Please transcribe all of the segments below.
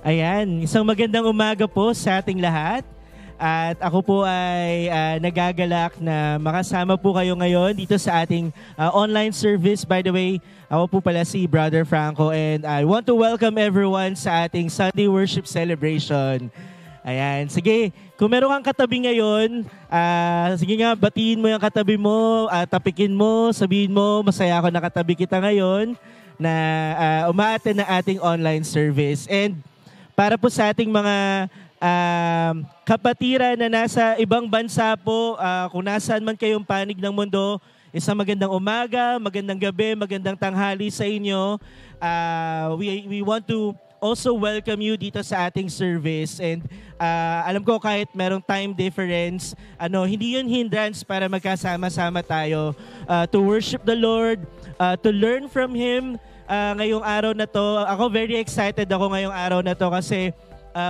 Ayan, isang magandang umaga po sa ating lahat. At ako po ay nagagalak na makasama po kayo ngayon dito sa ating online service. By the way, ako po pala si Brother Franco and I want to welcome everyone sa ating Sunday Worship Celebration. Ayan, sige, kung meron kang katabi ngayon, sige nga, batiin mo yung katabi mo, tapikin mo, sabihin mo, masaya ako nakatabi kita ngayon na umaattend ng ating online service. And para po sa ating mga kapatiran na nasa ibang bansa po, kung nasaan man kayong panig ng mundo, isang magandang umaga, magandang gabi, magandang tanghali sa inyo. We want to also welcome you dito sa ating service. And alam ko kahit merong time difference, hindi yun hindrance para magkasama-sama tayo to worship the Lord, to learn from Him ngayong araw na to. Ako very excited ako ngayong araw na to kasi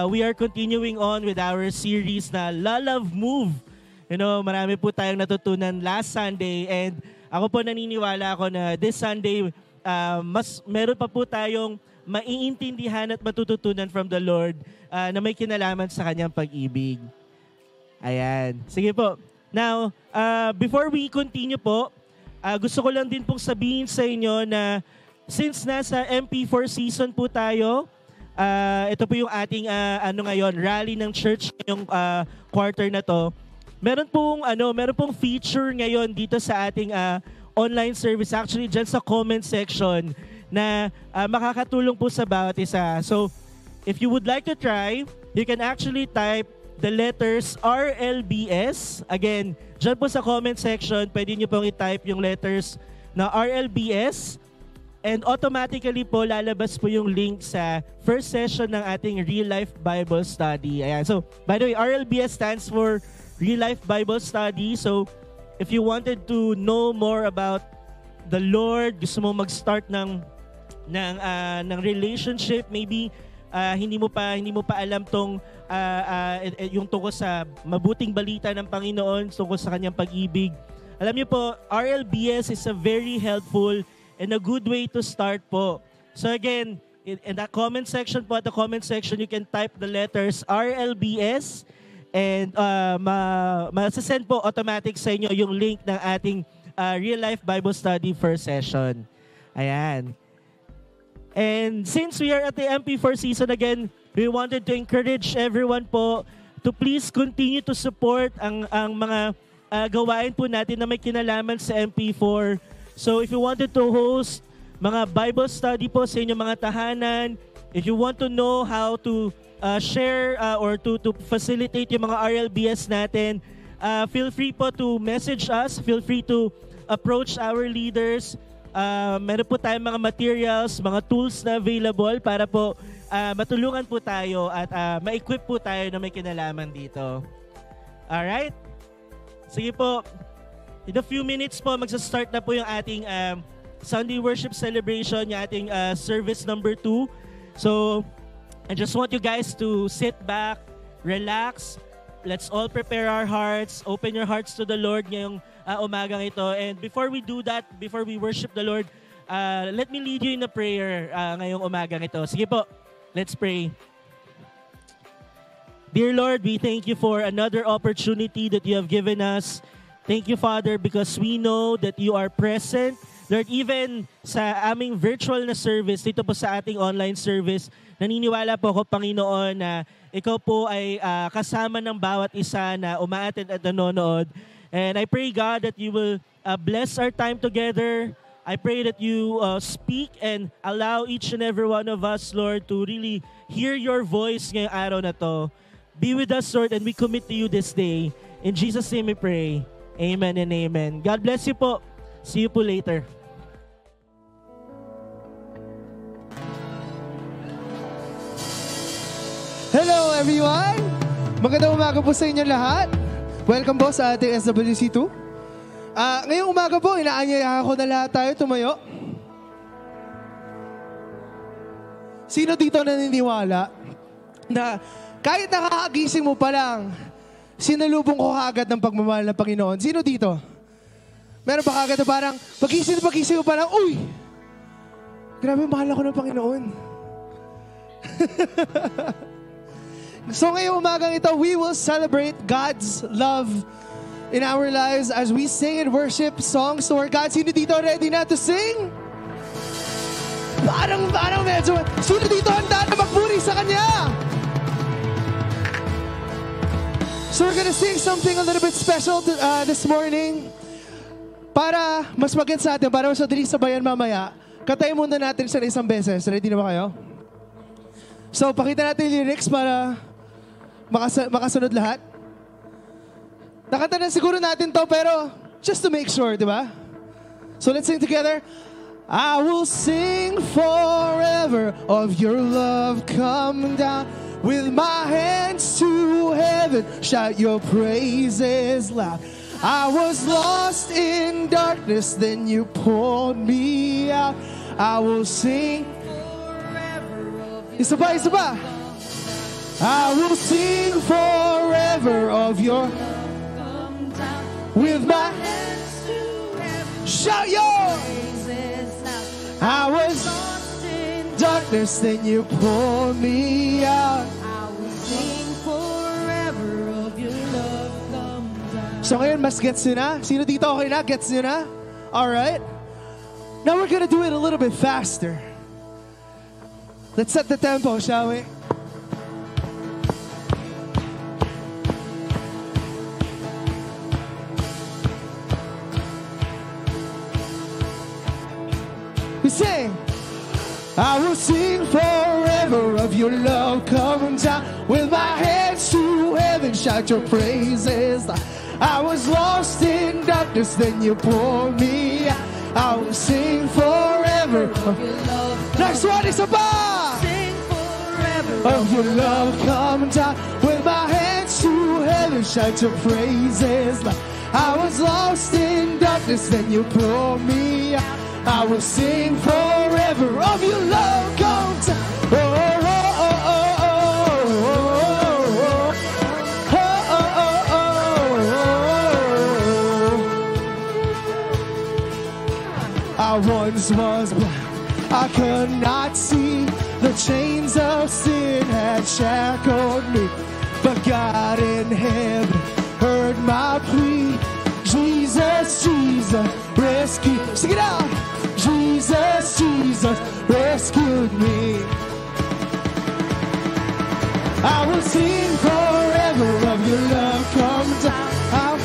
we are continuing on with our series na Love Move. Marami po tayong natutunan last Sunday and ako po naniniwala ako na this Sunday mas meron pa po tayong maiintindihan at matututunan from the Lord na may kinalaman sa kanyang pag-ibig. Ayan. Sige po. Now, before we continue po, gusto ko lang din pong sabihin sa inyo na since nasa MP4 season po tayo, ito po yung ating ngayon, rally ng church ngayong quarter na to. Meron pong feature ngayon dito sa ating online service, actually dyan sa comment section na makakatulong po sa bawat isa. So, if you would like to try, you can actually type the letters RLBS. Again, dyan po sa comment section, pwede nyo pong i-type yung letters na RLBS. And automatically po, lalabas po yung link sa first session ng ating Real Life Bible Study. Ayan. So, by the way, RLBS stands for Real Life Bible Study. So, if you wanted to know more about the Lord, gusto mo mag-start ng relationship, maybe hindi mo pa alam tong yung tungkol sa mabuting balita ng Panginoon, tungkol sa kanyang pag-ibig. Alam niyo po, RLBS is a very helpful and a good way to start po. So again, in that comment section po, at the comment section, you can type the letters RLBS and masasend po automatic sa inyo yung link ng ating Real Life Bible Study first session. Ayan. And since we are at the MP4 season again, we wanted to encourage everyone po to please continue to support ang mga gawain po natin na may kinalaman sa MP4. So if you wanted to host mga Bible study po sa inyong mga tahanan, if you want to know how to share or to facilitate yung mga RLBS natin, feel free po to message us, feel free to approach our leaders. Meron po tayong mga materials, mga tools na available para po matulungan po tayo at ma-equip po tayo na may kinalaman dito. Alright? Sige po. In a few minutes po, magsa-start na po yung ating Sunday Worship Celebration, yung ating service number 2. So, I just want you guys to sit back, relax. Let's all prepare our hearts. Open your hearts to the Lord ngayong umagang ito. And before we do that, before we worship the Lord, let me lead you in a prayer ngayong umagang ito. Sige po, let's pray. Dear Lord, we thank you for another opportunity that you have given us. Thank you, Father, because we know that you are present. Lord, even sa aming virtual na service, dito po sa ating online service, naniniwala po ako, Panginoon, na ikaw po ay kasama ng bawat isa na umaattend at nanonood. And I pray, God, that you will bless our time together. I pray that you speak and allow each and every one of us, Lord, to really hear your voice ngayong araw na to. Be with us, Lord, and we commit to you this day. In Jesus' name we pray. Amen and amen. God bless you po. See you po later. Hello everyone! Magandang umaga po sa inyo lahat. Welcome po sa ating SWC2. Ngayong umaga po, inaanyayahan ko na lahat tayo tumayo. Sino dito naniniwala na kahit nakakagising mo pa lang, sinalubong ko agad ng pagmamahal ng Panginoon? Sino dito? Meron ba agad na parang, pagising mo pa lang, uy! Grabe, mahal ako ng Panginoon. So ngayong umagang ito, we will celebrate God's love in our lives as we sing and worship songs to our God. Sino dito ready na to sing? Parang medyo, sino dito handa na magpuri sa Kanya? So we're gonna sing something a little bit special this morning. Para mas maganda sa atin, para mas madaling sabayan mamaya, katayin muna natin sa isang beses. Ready na ba kayo? So pakita natin yung lyrics para makasunod lahat. Nakanta na siguro natin to, pero just to make sure, di ba? So let's sing together. I will sing forever of your love coming down. With my hands to heaven, shout your praises loud. I was lost in darkness, then you pulled me out. I will sing forever of your love. Isa pa. I will sing forever of your love. With my hands to heaven, shout your praises loud. I was lost in darkness, then you pulled me out. I will sing forever of your love come down. So ngayon, mas gets nyo na? Sino dito okay na? Gets nyo na? Alright. Now we're gonna do it a little bit faster. Let's set the tempo, shall we? We sing. I will sing forever of your love coming down. With my hands to heaven, shout your praises. I was lost in darkness, then you pulled me out. I will sing forever of your love. Next one is about. Sing forever of your love coming down. With my hands to heaven, shout your praises. I was lost in darkness, then you pulled me out. I will sing forever of your love come down. Oh, oh, oh, oh, oh, oh, oh, oh, oh. I once was blind, I could not see. The chains of sin had shackled me. But God in heaven heard my plea. Jesus, Jesus, rescue. Sing it out. Jesus, Jesus, rescued me. I will sing forever of your love come down.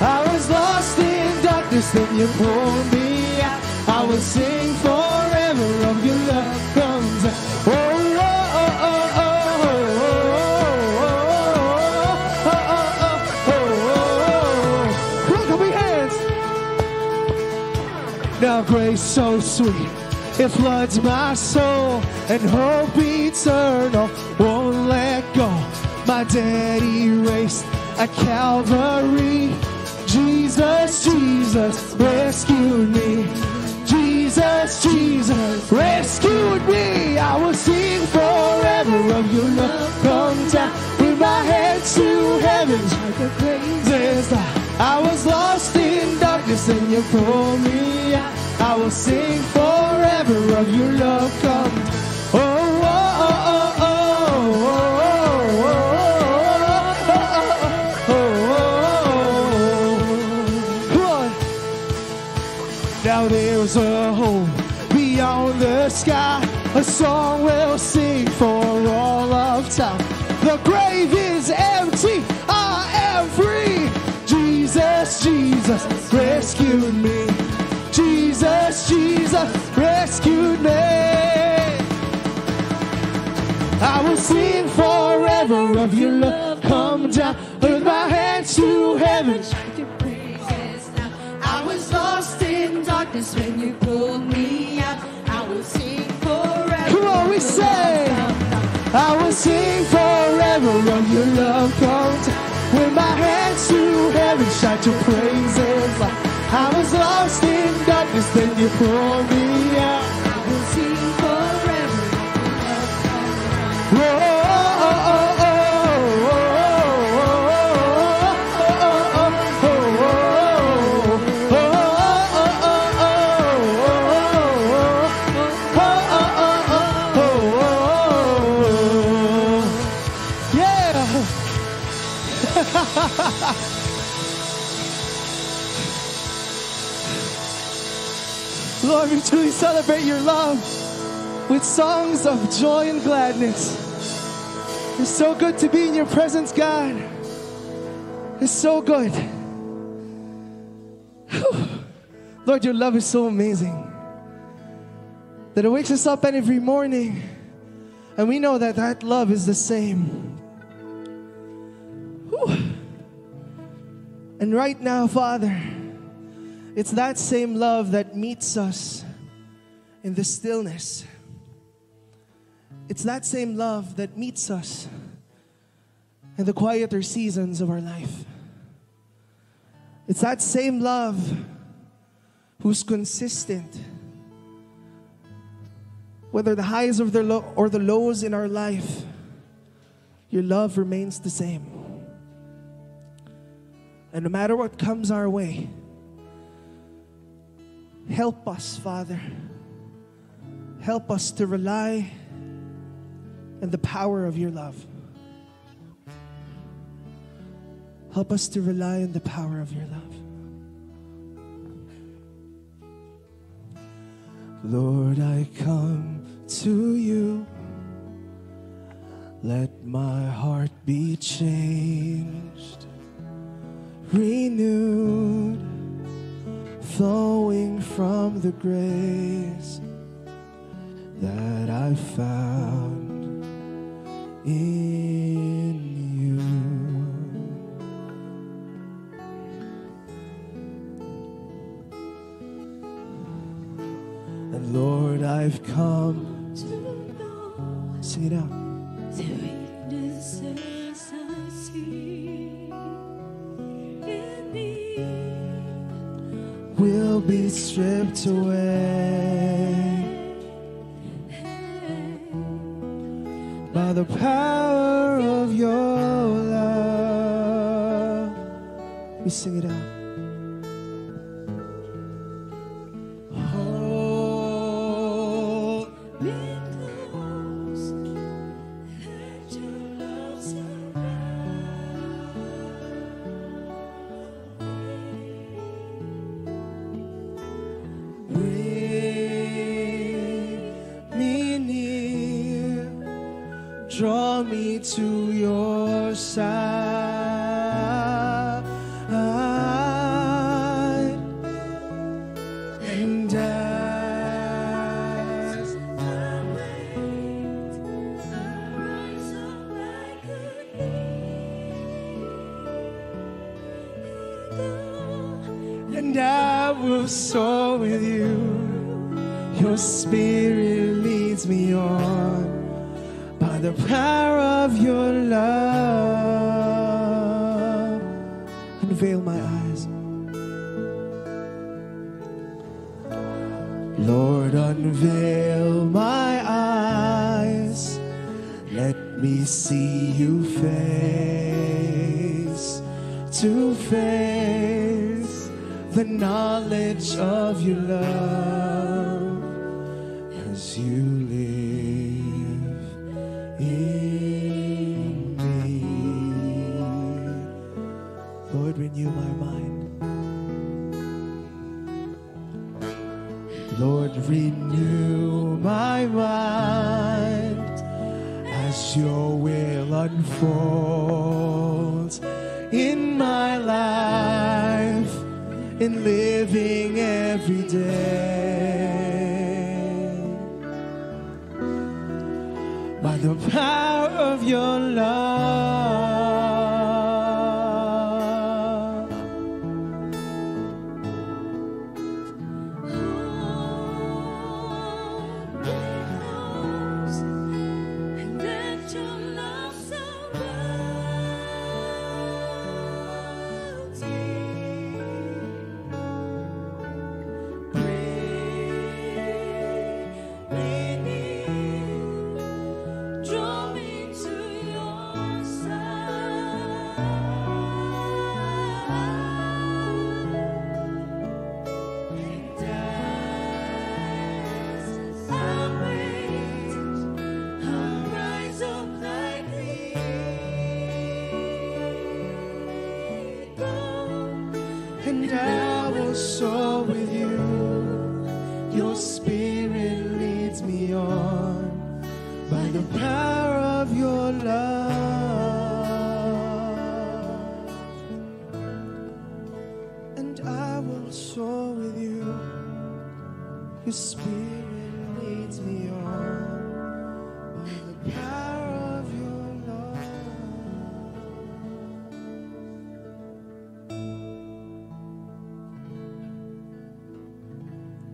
I was lost in darkness, then you pulled me out. I will sing forever of your love come down. Oh, oh, oh, oh, oh. Now grace so sweet, it floods my soul, and hope eternal won't let go. My debt erased at Calvary. Jesus, Jesus, rescued me. Jesus, Jesus, rescued me. I will sing forever of your love come down. With my head to heaven, I was lost in darkness and you pulled me out. I will sing forever of your love come. Oh, oh, oh, oh, oh, oh, oh, oh, oh. Come on. Now there's a hope beyond the sky. A song we'll sing for all of time. The grave is empty, I am free. Jesus, Jesus, rescued me. Jesus, Jesus, rescued me. I will sing forever of your love come down. With my hands to heaven, I was lost in darkness when you pulled me out. I will sing forever. Come on, we say. I will sing forever of your love come down. With my hands to heaven, shout your praises. I was lost in darkness, then you pulled me out. I will sing forever. Oh, oh, oh, oh, oh, oh, oh, oh, oh, oh, oh, oh, oh, oh, oh, Lord, we truly celebrate your love with songs of joy and gladness. It's so good to be in your presence, God. It's so good. Whew. Lord, your love is so amazing that it wakes us up every morning, and we know that that love is the same. Whew. And right now, Father, it's that same love that meets us in the stillness. It's that same love that meets us in the quieter seasons of our life. It's that same love who's consistent. Whether the highs or the lows in our life, your love remains the same. And no matter what comes our way, help us, Father. Help us to rely on the power of your love. Help us to rely on the power of your love. Lord, I come to you. Let my heart be changed, renewed, flowing from the grace that I found in you. And Lord, I've come to know. Sing it out. The weaknesses I see in me will be stripped away by the power of your love. We sing it out. Draw me to your side, and as I wait, rise up like an eagle, and I will soar with you. Your spirit leads me on. By the power of your love, unveil my eyes. Lord, unveil my eyes. Let me see you face to face. The knowledge of your love as you live in me. Lord, renew my mind. Lord, renew my mind as your will unfolds in my life, in living every day. By the power of your love. Hold me close and let your love surround me. Bring me near, draw me to your side, and as I wait, I'll rise up like the eagle, And I will soar with you. Spirit leads me on by the power of your love. And I will soar with you. Your Spirit leads me on by the power of your love.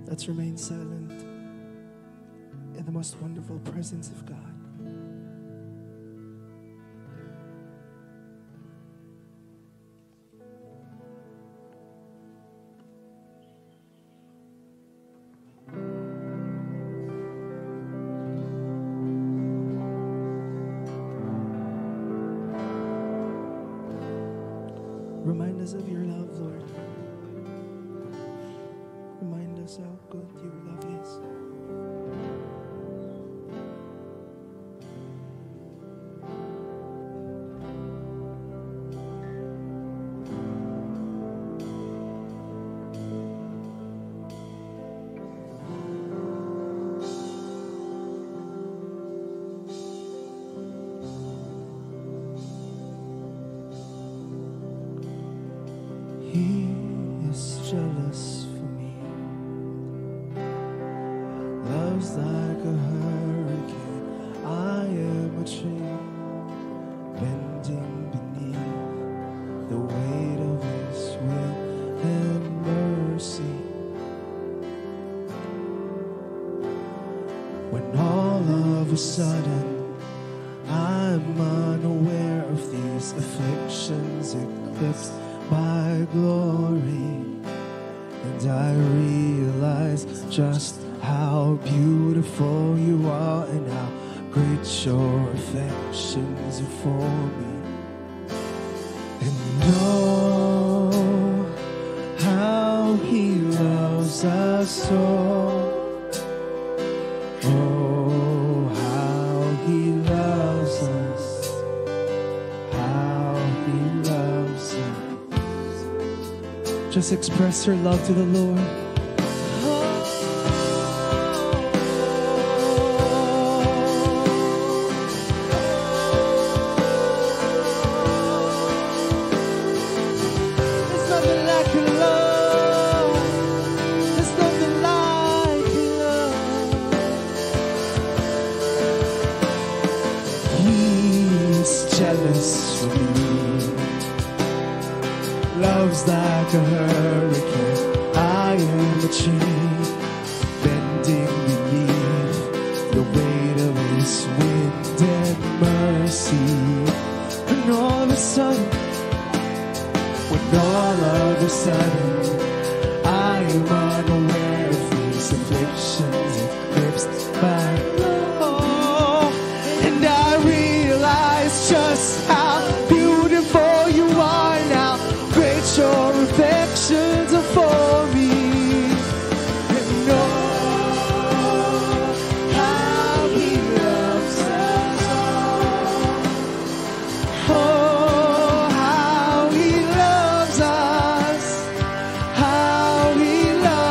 Let's remain silent in the most wonderful presence of God. Remind us of your love, Lord. Remind us how good your love is. He is jealous for me. Love's like a hurricane. I am a tree bending beneath the weight of His will and mercy. When all of a sudden I'm unaware of these afflictions eclipsed by glory, and I realize just how beautiful you are and how great your affections are for me. And oh, how He loves us all. Oh, how He loves us. How He loves us. Just express your love to the Lord. There's nothing like your love. There's nothing like your love. He's jealous for me. Love's like a hurricane. I am a tree bending beneath the weight of His wind and mercy. And all of a sudden, I am unaware of these afflictions eclipsed by love. And I realize just how beautiful you are now. Great your affections are for me. And oh, how He loves us all. Oh, how He loves us. How He loves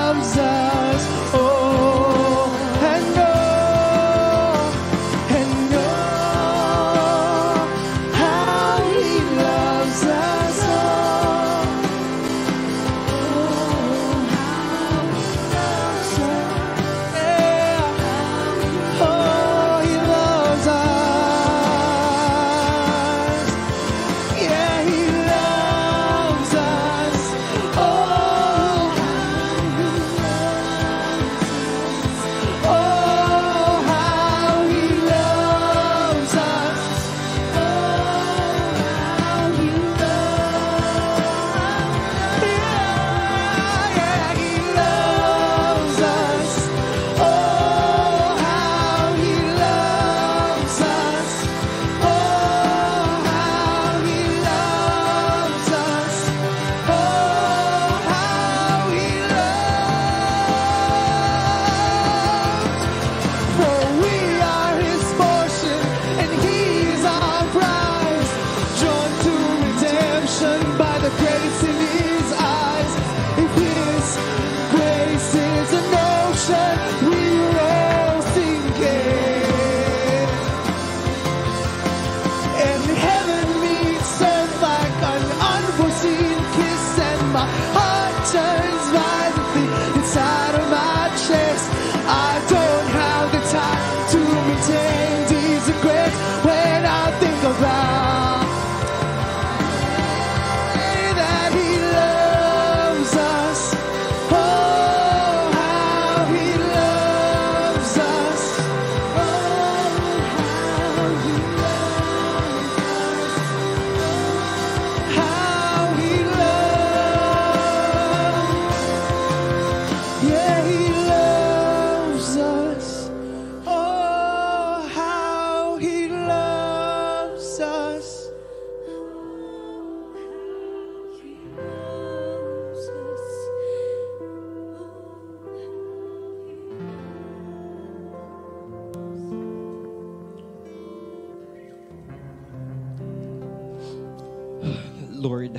Lord,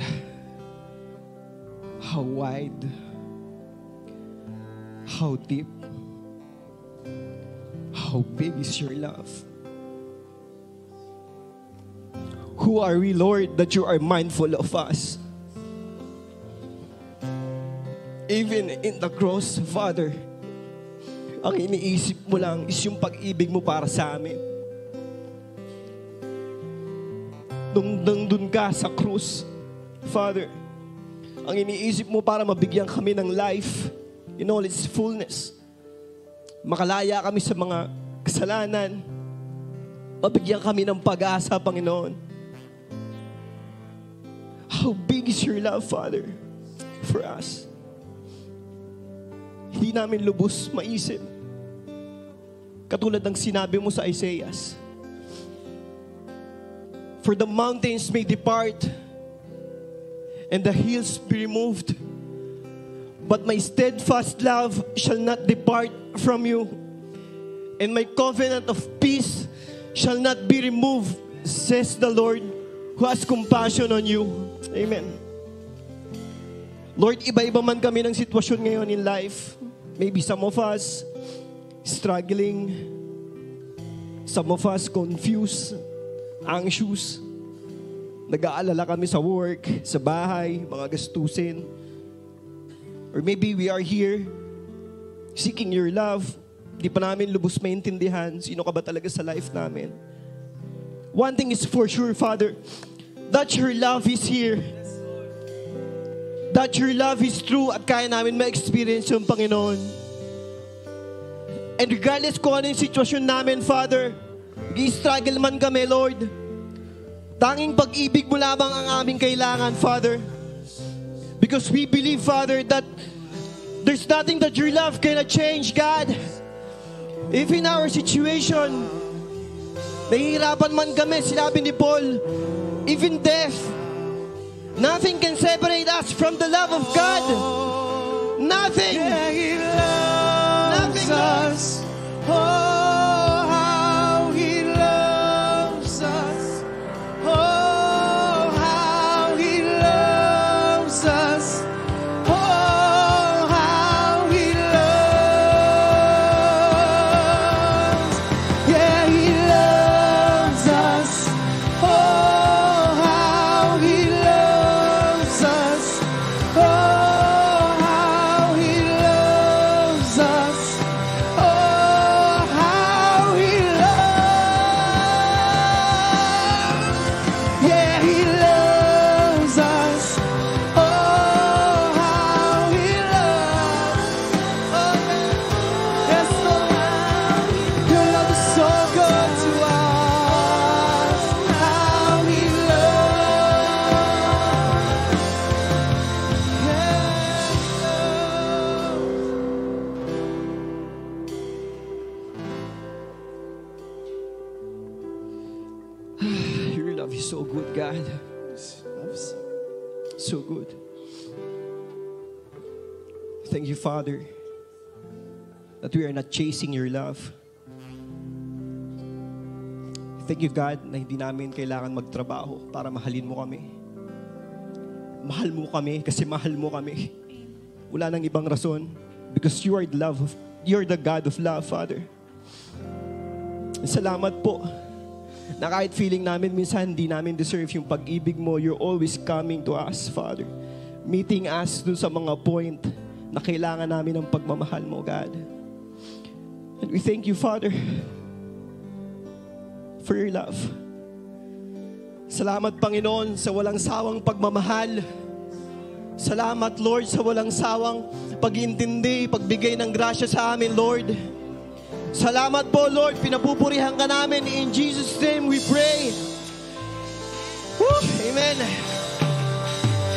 how wide, how deep, how big is your love. Who are we, Lord, that you are mindful of us? Even in the cross, Father, ang iniisip mo lang is yung pag-ibig mo para sa amin. Nung ka sa krus, Father, ang iniisip mo para mabigyan kami ng life in all its fullness. Makalaya kami sa mga kasalanan. Mabigyan kami ng pag-asa, Panginoon. How big is your love, Father, for us? Hindi namin lubos maisip. Katulad ng sinabi mo sa Isaiah, for the mountains may depart and the hills be removed, but my steadfast love shall not depart from you, and my covenant of peace shall not be removed, says the Lord, who has compassion on you. Amen. Lord, iba-iba man kami ng sitwasyon ngayon in life. Maybe some of us struggling, some of us confused, anxious, nag-aalala kami sa work, sa bahay, mga gastusin. Or maybe we are here seeking your love. Di pa namin lubos maintindihan sino ka ba talaga sa life namin. One thing is for sure, Father, that your love is here. That your love is true at kaya namin ma-experience yung Panginoon. And regardless kung ano yung sitwasyon namin, Father, nag-i-struggle man kami, Lord, tanging pag-ibig mo lamang ang aming kailangan, Father. Because we believe, Father, that there's nothing that your love cannot change, God. If in our situation, nahihirapan man kami, sinabi ni Paul, even death, nothing can separate us from the love of God. Nothing. Yeah, He loves Nothing, us. Oh, how He loves us. Oh, how He loves us. Oh, how He loves. Yeah, He loves us. Oh, how He loves us. Oh, how He loves us. Oh, how He loves. Yeah, He loves us. Oh, how He loves. Oh, yes, Lord. Your love is so good to us. How He loves. Your love is so good, God. So good. Thank you, Father, that we are not chasing your love. Thank you, God, na hindi namin kailangan magtrabaho para mahalin mo kami. Mahal mo kami kasi mahal mo kami. Wala nang ibang rason. Because you are the God of love, Father. Salamat po na kahit feeling namin minsan hindi namin deserve yung pag-ibig mo, you're always coming to us, Father. Meeting us dun sa mga point na kailangan namin ng pagmamahal mo, God. And we thank you, Father, for your love. Salamat, Panginoon, sa walang sawang pagmamahal. Salamat, Lord, sa walang sawang pag-iintindi, pagbigay ng grasya sa amin, Lord. Salamat po, Lord. Pinapupurihan ka namin. In Jesus' name we pray. Woo! Amen.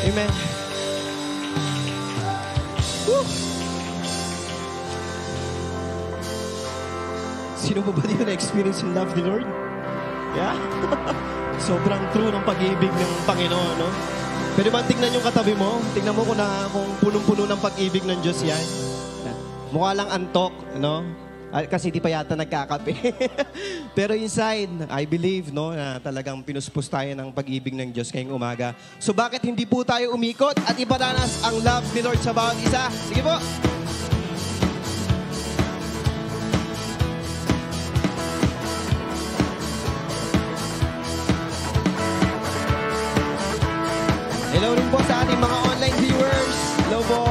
Amen. Woo! Sino po ba dito na-experience yung love ni Lord? Yeah? Sobrang true ng pag-ibig ng Panginoon, no? Pwede ba tingnan yung katabi mo? Tingnan mo kung punong-puno ng pag-ibig ng Diyos yan. Mukha lang antok, no? Kasi di pa yata nagkakape. Pero inside, I believe, no, na talagang pinuspos tayo ng pag-ibig ng Diyos ngayong umaga. So bakit hindi po tayo umikot at iparanas ang love ni Lord sa bawat isa? Sige po! Hello rin po sa ating mga online viewers. Hello po!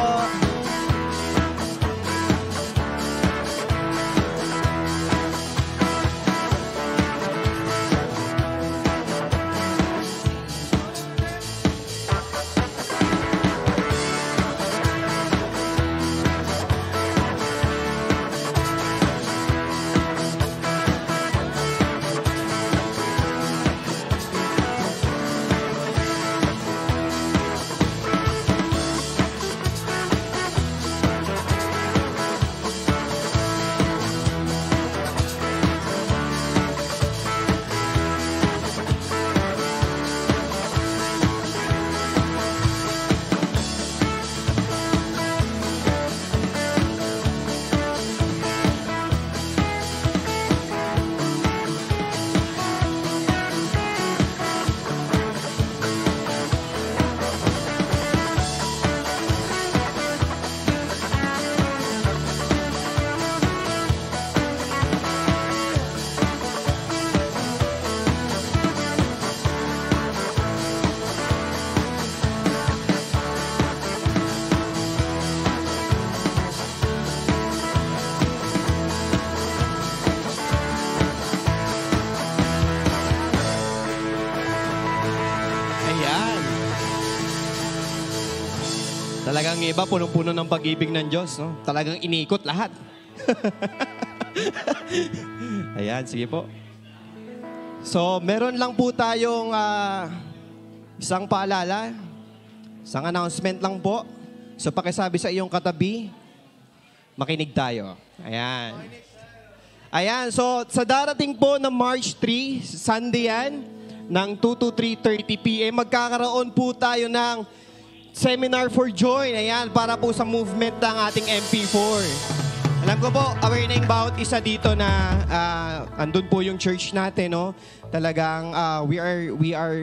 Talagang iba, punong-puno ng pag-ibig ng Diyos, no? Talagang inikot lahat. Ayan, sige po. So, meron lang po tayong isang paalala, isang announcement lang po. So, pakisabi sa iyong katabi, makinig tayo. Ayan. Ayan, so sa darating po na March 3, Sunday yan, ng 2 to 3:30 p.m., magkakaroon po tayo ng Seminar for Joy. Ayan, para po sa movement ng ating MP4. Alam ko po, aware na yung bawat isa dito na andun po yung church natin, no? Talagang we are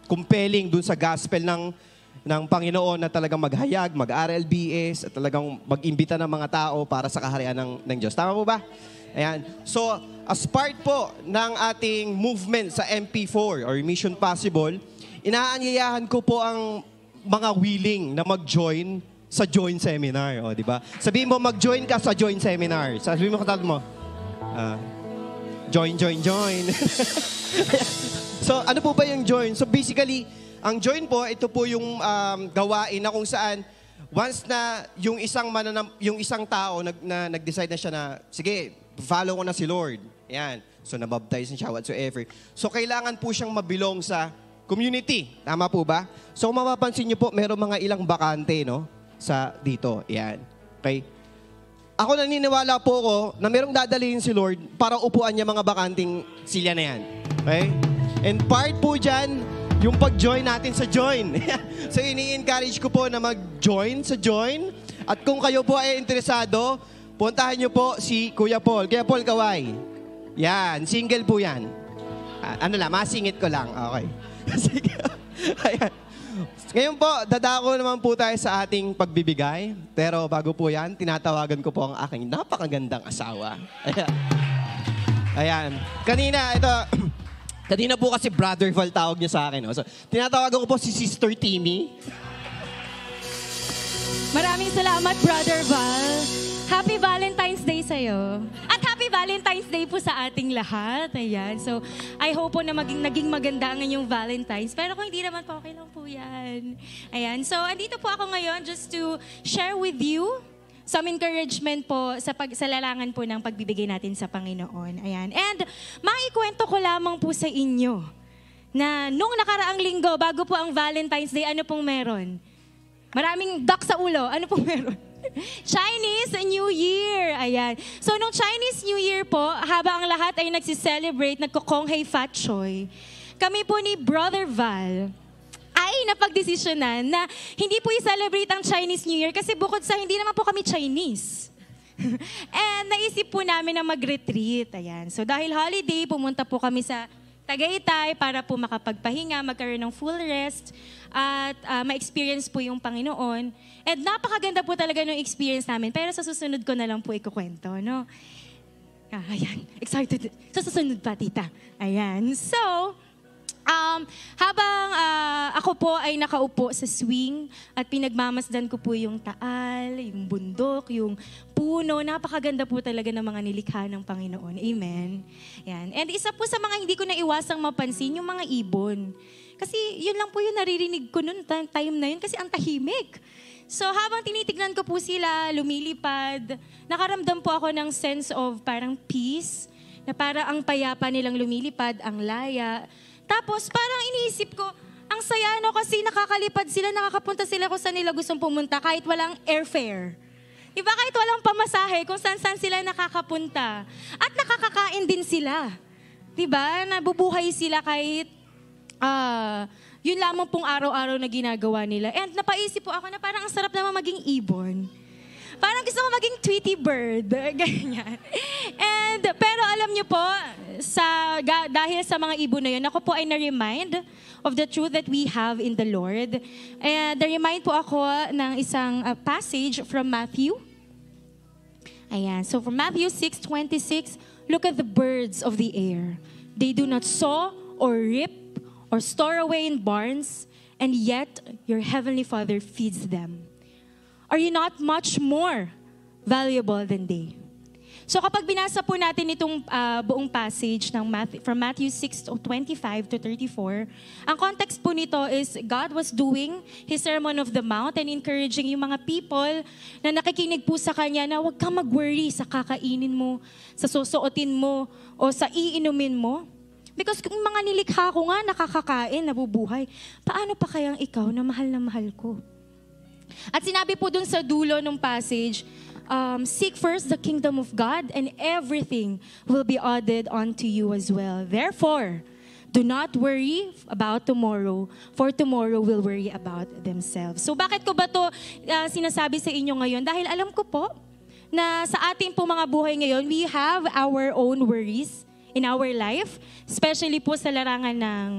compelling dun sa gospel ng Panginoon na talagang maghayag, mag-RLBS, at talagang mag-imbita ng mga tao para sa kaharian ng Diyos. Tama po ba? Ayan. So, as part po ng ating movement sa MP4 or Mission Possible, inaanyayahan ko po ang mga willing na mag-join sa join seminar, o di ba? Sabihin mo, mag-join ka sa join seminar. Sabihin mo, katatlo mo, join. So, ano po ba yung join? So, basically, ang join po, ito po yung gawain na kung saan once na yung isang tao na nag-decide na siya na, sige, follow ko na si Lord. Ayan. So, nabaptize na siya whatsoever. So, kailangan po siyang mabilong sa community. Tama po ba? So, kung mapapansin niyo po, meron mga ilang bakante, no? Sa dito. Yan. Okay? Ako naniniwala po ko na merong dadalhin si Lord para upuan niya mga bakanting silya na yan. Okay? And part po dyan, yung pag-join natin sa join. So, ini-encourage ko po na mag-join sa join. At kung kayo po ay interesado, puntahan niyo po si Kuya Paul. Kuya Paul Kaway. Yan. Single po yan. Ano lang, masingit ko lang. Okay. Sige. Ayan. Ngayon po, dadako naman po tayo sa ating pagbibigay. Pero bago po yan, tinatawagan ko po ang aking napakagandang asawa. Ayan. Ayan. Kanina po kasi Brother Val tawag niya sa akin. No? So, tinatawagan ko po si Sister Timmy. Maraming salamat, Brother Val. Happy Valentine's Day sa'yo. At Happy Valentine's Day po sa ating lahat. Ayan. So, I hope po na naging maganda ang inyong Valentine's. Pero kung hindi naman po, okay lang po yan. Ayan. So, andito po ako ngayon just to share with you some encouragement po sa lalangan po ng pagbibigay natin sa Panginoon. Ayan. And maikwento ko lamang po sa inyo na nung nakaraang linggo, bago po ang Valentine's Day, ano pong meron? Maraming duck sa ulo. Ano pong meron? Chinese New Year. Ayan. So, nung Chinese New Year po, habang ang lahat ay nagsiselebrate, nagkukonghei fat choy, kami po ni Brother Val ay napagdesisyonan na hindi po i-celebrate ang Chinese New Year kasi bukod sa hindi naman po kami Chinese. And naisip po namin na mag-retreat. Ayan. So dahil holiday, pumunta po kami sa Tagaytay para po makapagpahinga, magkaroon ng full rest, at ma-experience po yung Panginoon. And napakaganda po talaga ng experience namin. Pero sa susunod ko na lang po ikukwento, no? Ayan, excited. Sa susunod pa, tita. Ayan. So, habang ako po ay nakaupo sa swing at pinagmamasdan ko po yung taal, yung bundok, yung puno, napakaganda po talaga ng mga nilikha ng Panginoon. Amen. Yan. And isa po sa mga hindi ko na iwasang mapansin, yung mga ibon. Kasi yun lang po yung naririnig ko noon, time na yun, kasi ang tahimik. So habang tinitignan ko po sila, lumilipad, nakaramdam po ako ng sense of parang peace, na parang ang payapa nilang lumilipad, ang laya. Tapos parang iniisip ko, ang saya no kasi nakakalipad sila, nakakapunta sila kung saan nila gustong pumunta kahit walang airfare. Diba? Kahit walang pamasahe, kung saan-saan sila nakakapunta. At nakakakain din sila. Diba? Nabubuhay sila kahit yun lamang pong araw-araw na ginagawa nila. And napaisip po ako na parang ang sarap naman maging ibon. Parang gusto ko maging Tweety Bird. Ganyan. Pero alam niyo po, dahil sa mga ibon na yun, ako po ay na-remind of the truth that we have in the Lord. And na-remind po ako ng isang passage from Matthew. Ayan. So from Matthew 6:26, look at the birds of the air. They do not sow or reap or store away in barns, and yet your heavenly Father feeds them. Are you not much more valuable than they? So kapag binasa po natin itong buong passage from Matthew 6:25 to 34, ang context po nito is God was doing His Sermon of the Mount and encouraging yung mga people na nakikinig po sa Kanya na huwag kang mag-worry sa kakainin mo, sa susuotin mo, o sa iinumin mo. Because kung mga nilikha ko nga nakakakain, nabubuhay, paano pa kayang ikaw na mahal ko? At sinabi po dun sa dulo ng passage, seek first the kingdom of God and everything will be added unto you as well. Therefore, do not worry about tomorrow, for tomorrow will worry about themselves. So bakit ko ba to sinasabi sa inyo ngayon? Dahil alam ko po na sa ating po mga buhay ngayon, we have our own worries in our life, especially po sa larangan ng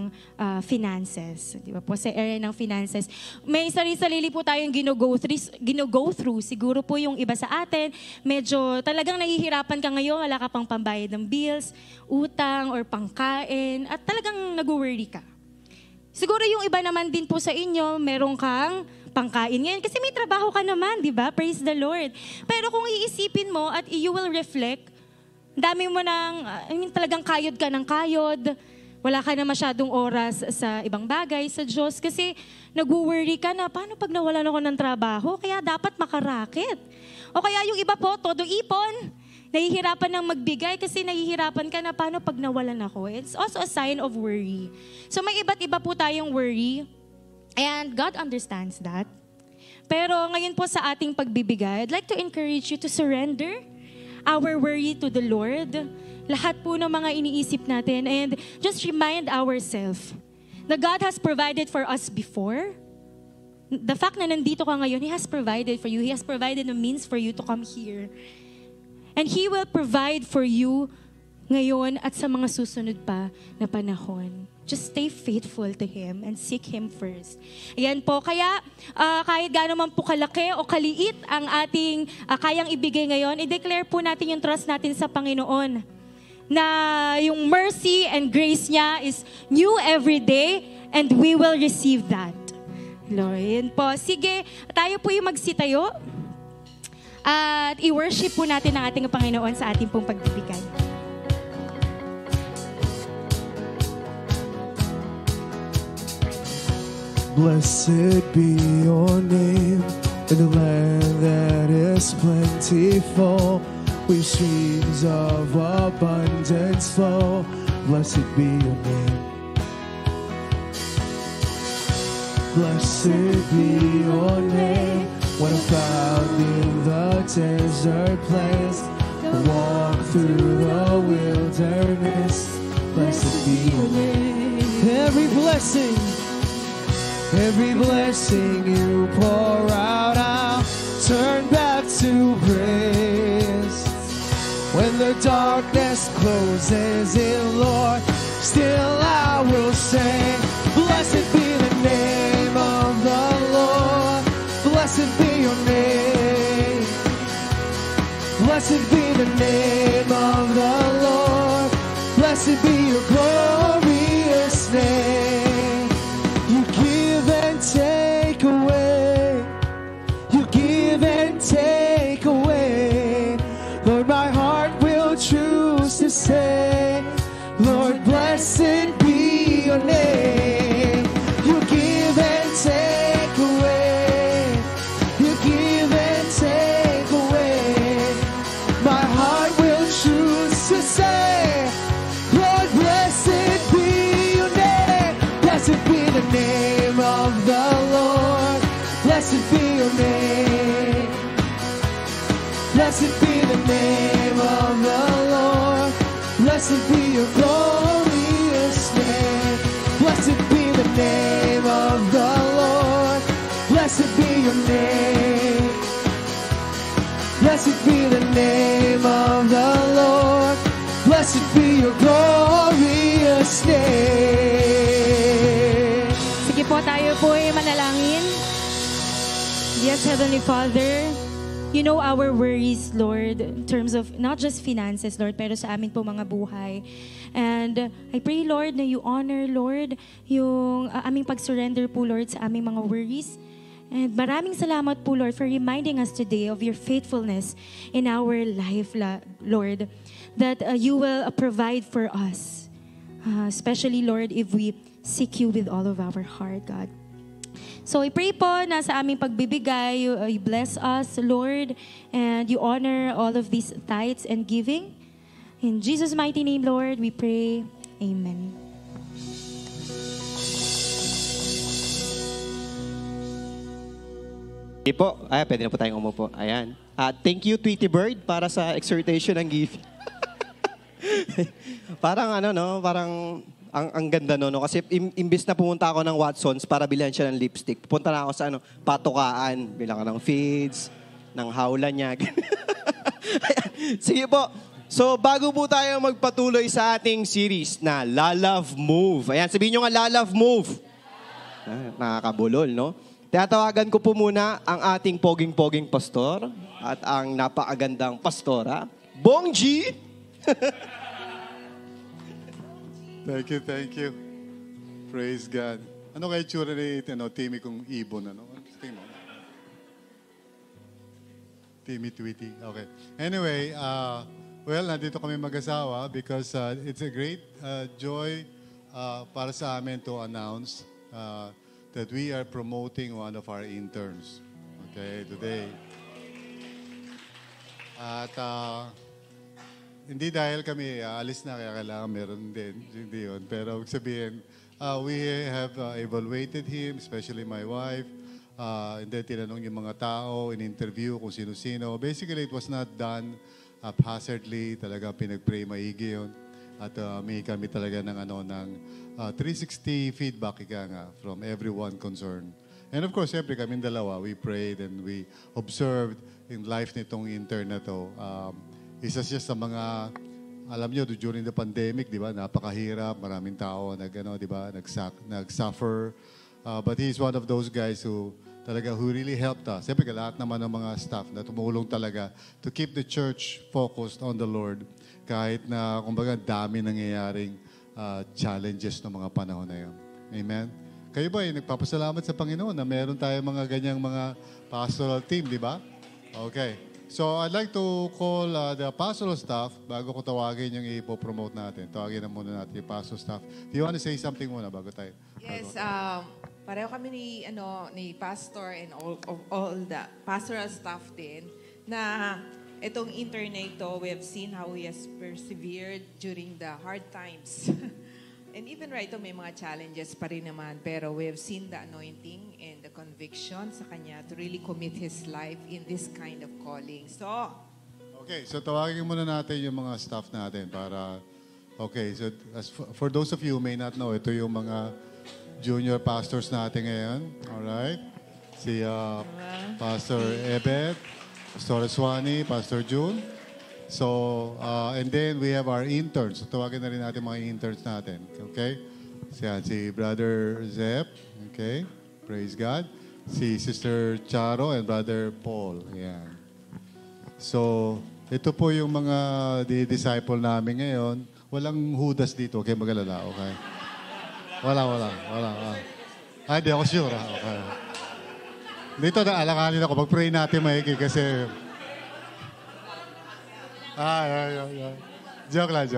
finances. Di ba po, sa area ng finances. May sarili-sarili po tayong gino-go through. Siguro po yung iba sa atin, medyo talagang nahihirapan ka ngayon, wala ka pang pambayad ng bills, utang, or pangkain, at talagang nag-worry ka. Siguro yung iba naman din po sa inyo, meron kang pangkain ngayon kasi may trabaho ka naman, di ba? Praise the Lord. Pero kung iisipin mo at you will reflect, dami mo talagang kayod ka ng kayod. Wala ka na masyadong oras sa ibang bagay, sa Diyos. Kasi nag-worry ka na, paano pag nawalan ako ng trabaho? Kaya dapat makaraket. O kaya yung iba po, todo ipon. Nahihirapan ng magbigay kasi nahihirapan ka na, paano pag nawalan ako? It's also a sign of worry. So may iba't iba po tayong worry. And God understands that. Pero ngayon po sa ating pagbibigay, I'd like to encourage you to surrender our worry to the Lord, lahat po ng mga iniisip natin, and just remind ourselves na God has provided for us before. The fact na nandito ka ngayon, He has provided for you. He has provided a means for you to come here. And He will provide for you ngayon at sa mga susunod pa na panahon. Just stay faithful to Him and seek Him first. Ayan po. Kaya kahit gaano man po kalaki o kaliit ang ating kayang ibigay ngayon, i-declare po natin yung trust natin sa Panginoon. Na yung mercy and grace niya is new every day and we will receive that. Lord, yun po. Sige, tayo po yung magsitayo at i-worship po natin ang ating Panginoon sa ating pong pagbibigay. Blessed be your name in the land that is plentiful, where streams of abundance flow. Blessed be your name. Blessed be your name when I'm found in the desert place, walk through the wilderness. Blessed be your name. Every blessing you pour out, I'll turn back to praise. the darkness closes in, Lord, still I will sing. Blessed be the name of the Lord. Blessed be your name. Blessed be the name of the Lord. Blessed be your glorious name. You give and take away. You give and take away. Lord, my heart will choose to say, Lord, blessed be your name. You give and take away. You give and take away. My heart will choose to say, Lord, blessed be your name. Blessed be the name of the Lord. Blessed be your name. Blessed be the name of the Lord. Blessed be your glorious name. Blessed be the name of the Lord. Blessed be your name. Blessed be the name of the Lord. Blessed be your glorious name. Sige po, tayo po ay manalangin. Yes, Heavenly Father, you know our worries, Lord, in terms of not just finances, Lord, pero sa amin po mga buhay. And I pray, Lord, na you honor, Lord, yung aming pag-surrender po, Lord, sa aming mga worries. And maraming salamat po, Lord, for reminding us today of your faithfulness in our life, Lord, that you will provide for us, especially, Lord, if we seek you with all of our heart, God. So I pray po na sa aming pagbibigay, you bless us, Lord, and you honor all of these tithes and giving. In Jesus' mighty name, Lord, we pray. Amen. Okay po. Pwede na po tayong umupo. Ayan. Thank you, Tweety Bird, para sa exhortation ng gift. Parang parang ang ganda no, kasi imbis na pumunta ako ng Watsons para bilhan siya ng lipstick, pupunta na ako sa patukaan, bilang ng fades, ng hawla niya. Sige po. So, bago po tayo magpatuloy sa ating series na La Love Move. Ayan, sabihin nyo nga, La Love Move. Nakakabulol, no? Tinatawagan ko po muna ang ating poging-poging pastor at ang napakagandang pastora, Bongji! Thank you. Praise God. Ano kayo tsura ni Timmy kung ibon? Tingin mo? Timmy Tweety. Okay. Anyway, nandito kami mag-asawa because it's a great joy para sa amin to announce that we are promoting one of our interns. Okay, today. At hindi dahil kami alis na kaya kailangan meron din. Hindi yun. Pero sabihin, we have evaluated him, especially my wife. And then tinanong yung mga tao, in-interview kung sino-sino. Basically, it was not done haphazardly. Talaga pinag-pray maigi yun. At may kami talaga ng 360 feedback from everyone concerned. And of course, siyempre kaming dalawa, we prayed and we observed in life nitong intern na to. Isa siya sa mga, alam nyo, during the pandemic, di ba, napakahirap, maraming tao di ba, nag-suffer. But he's one of those guys who really helped us. Siyempre, lahat naman ng mga staff na tumulong talaga to keep the church focused on the Lord. Kahit na, kumbaga, dami nangyayaring challenges ng mga panahon na yun. Amen? Kayo ba, nagpapasalamat sa Panginoon na meron tayong mga ganyang mga pastoral team, di ba? Okay. So, I'd like to call the pastoral staff bago ko tawagin yung ipopromote natin. Tawagin na muna natin yung pastoral staff. Do you want to say something muna bago tayo? Yes, pareho kami ni pastor and all the pastoral staff din na itong intern na ito, we have seen how he has persevered during the hard times. And even right now, may mga challenges pa rin naman. Pero we have seen the anointing and the conviction sa kanya to really commit his life in this kind of calling. So, okay, so tawagin muna natin yung mga staff natin para, okay, so for those of you who may not know, ito yung mga junior pastors natin ngayon. Alright? Si Pastor Ebet, Pastor Swani, Pastor June. So, and then we have our interns. So, tawagin na rin natin mga interns natin. Okay? Si Brother Zep. Okay? Praise God. Si Sister Charo and Brother Paul. Ayan. So, ito po yung mga disciple namin ngayon. Walang hudas dito. Okay, mag-alala. Okay? Wala. Ay, di ako sure. Okay. Dito na alanganin ako. Mag-pray natin maigi kasi... Yeah. Joke lang.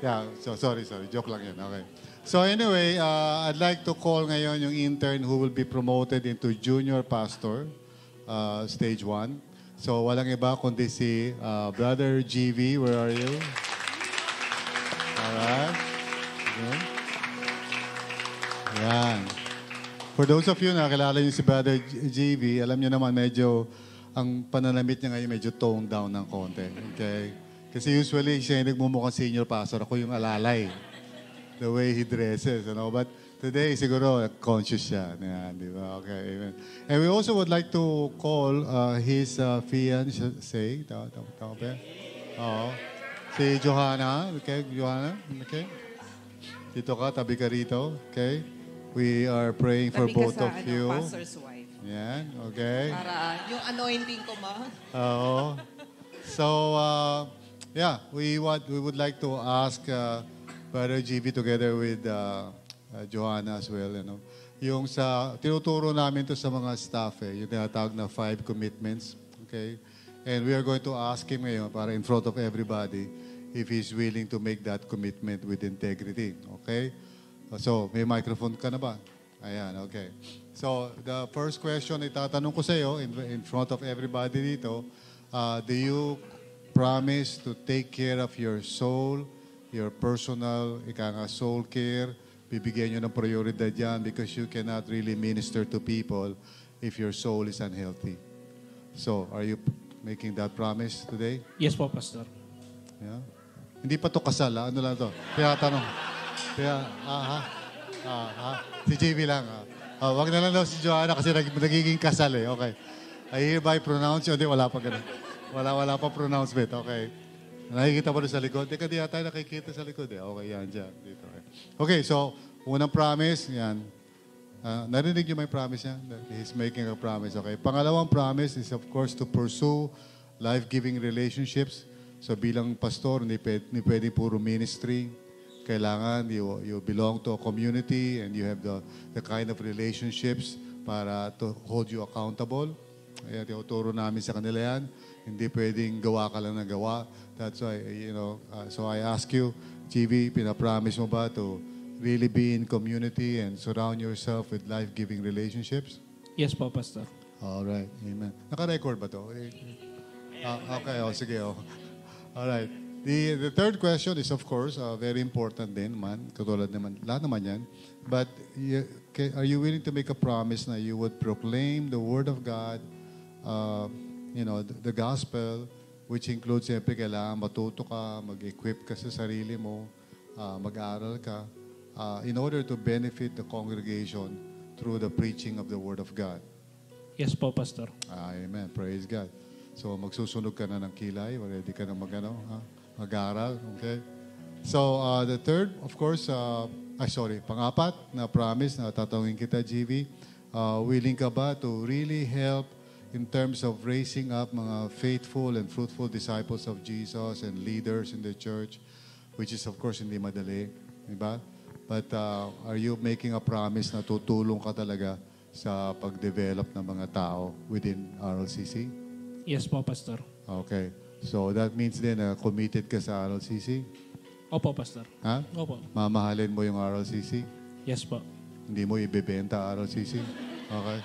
Yeah, so sorry. Joke lang yan. Okay. So anyway, I'd like to call ngayon yung intern who will be promoted into junior pastor, stage 1. So walang iba kundi si Brother GV. Where are you? Alright. Okay. Yan. For those of you na kilala niyo si Brother GV, alam niyo naman medyo ang pananamit niya ngayon medyo toned down ng konti. Okay? Kasi usually siya yung nagmumukhang senior pastor. Ako yung alalay. The way he dresses, you know. But today, siguro, conscious siya. Yan, di ba? Okay, amen. And we also would like to call his fiancé. Tama ba? Oo. Si Johanna. Okay, Johanna. Okay. Dito ka, tabi ka rito. Okay. We are praying for both of you. Pastor's wife. Yan, okay. Para yung anointing ko ma. Oo. So, we would like to ask Brother GB together with Johanna as well, you know. Yung tinuturo namin to sa mga staff yung tinatawag na 5 commitments, okay? And we are going to ask him ngayon para in front of everybody if he's willing to make that commitment with integrity, okay? So, may microphone ka na ba? Ayan, okay. So, the first question itatanong ko sa iyo in front of everybody dito, do you promise to take care of your soul, your personal, soul care? Bibigyan nyo ng prioridad yan because you cannot really minister to people if your soul is unhealthy. So, are you making that promise today? Yes po, Pastor. Yeah? Hindi pa to kasal, ha? Ano lang to? Tinatanong. Si JV lang. Wag na lang daw si Joanna kasi nagiging kasal eh. Okay. I hereby pronounce you. Hindi, wala pa ganun. Wala pa pronouncement. Okay. Nakikita mo doon sa likod? Teka, di tayo nakikita sa likod eh. Okay, yan dyan. Dito. Okay, so, unang promise, yan. Narinig niyo may promise yan? He's making a promise. Okay. Pangalawang promise is of course to pursue life-giving relationships. So bilang pastor, hindi pwede puro ministry. Kailangan you belong to a community and you have the kind of relationships para to hold you accountable. Ayan, tinuturo namin sa kanila yan. Hindi pwedeng gawa ka lang ng gawa. That's why, so I ask you, GB, pinapromise mo ba to really be in community and surround yourself with life-giving relationships? Yes po, Pastor. All right. Amen. Naka-record ba to? Okay, sige. All right. The third question is, of course, very important din man. Katulad naman, lahat naman yan. But are you willing to make a promise na you would proclaim the Word of God, the gospel, which includes, siyempre, kailangan matuto ka, mag-equip ka sa sarili mo, mag-aaral ka, in order to benefit the congregation through the preaching of the Word of God? Yes po, Pastor. Amen. Praise God. So, magsusunog ka na ng kilay, ready ka na mag-aaral, okay? So, the third, of course, pangapat na promise na tatanungin kita, GV, willing ka ba to really help in terms of raising up mga faithful and fruitful disciples of Jesus and leaders in the church, which is, of course, hindi madali, diba? But are you making a promise na tutulong ka talaga sa pag-develop ng mga tao within RLCC? Yes po, Pastor. Okay. So that means then committed ka sa RLCC? Opo, Pastor. Ha? Opo. Mamahalin mo yung RLCC? Yes po. Hindi mo ibebenta RLCC? Okay.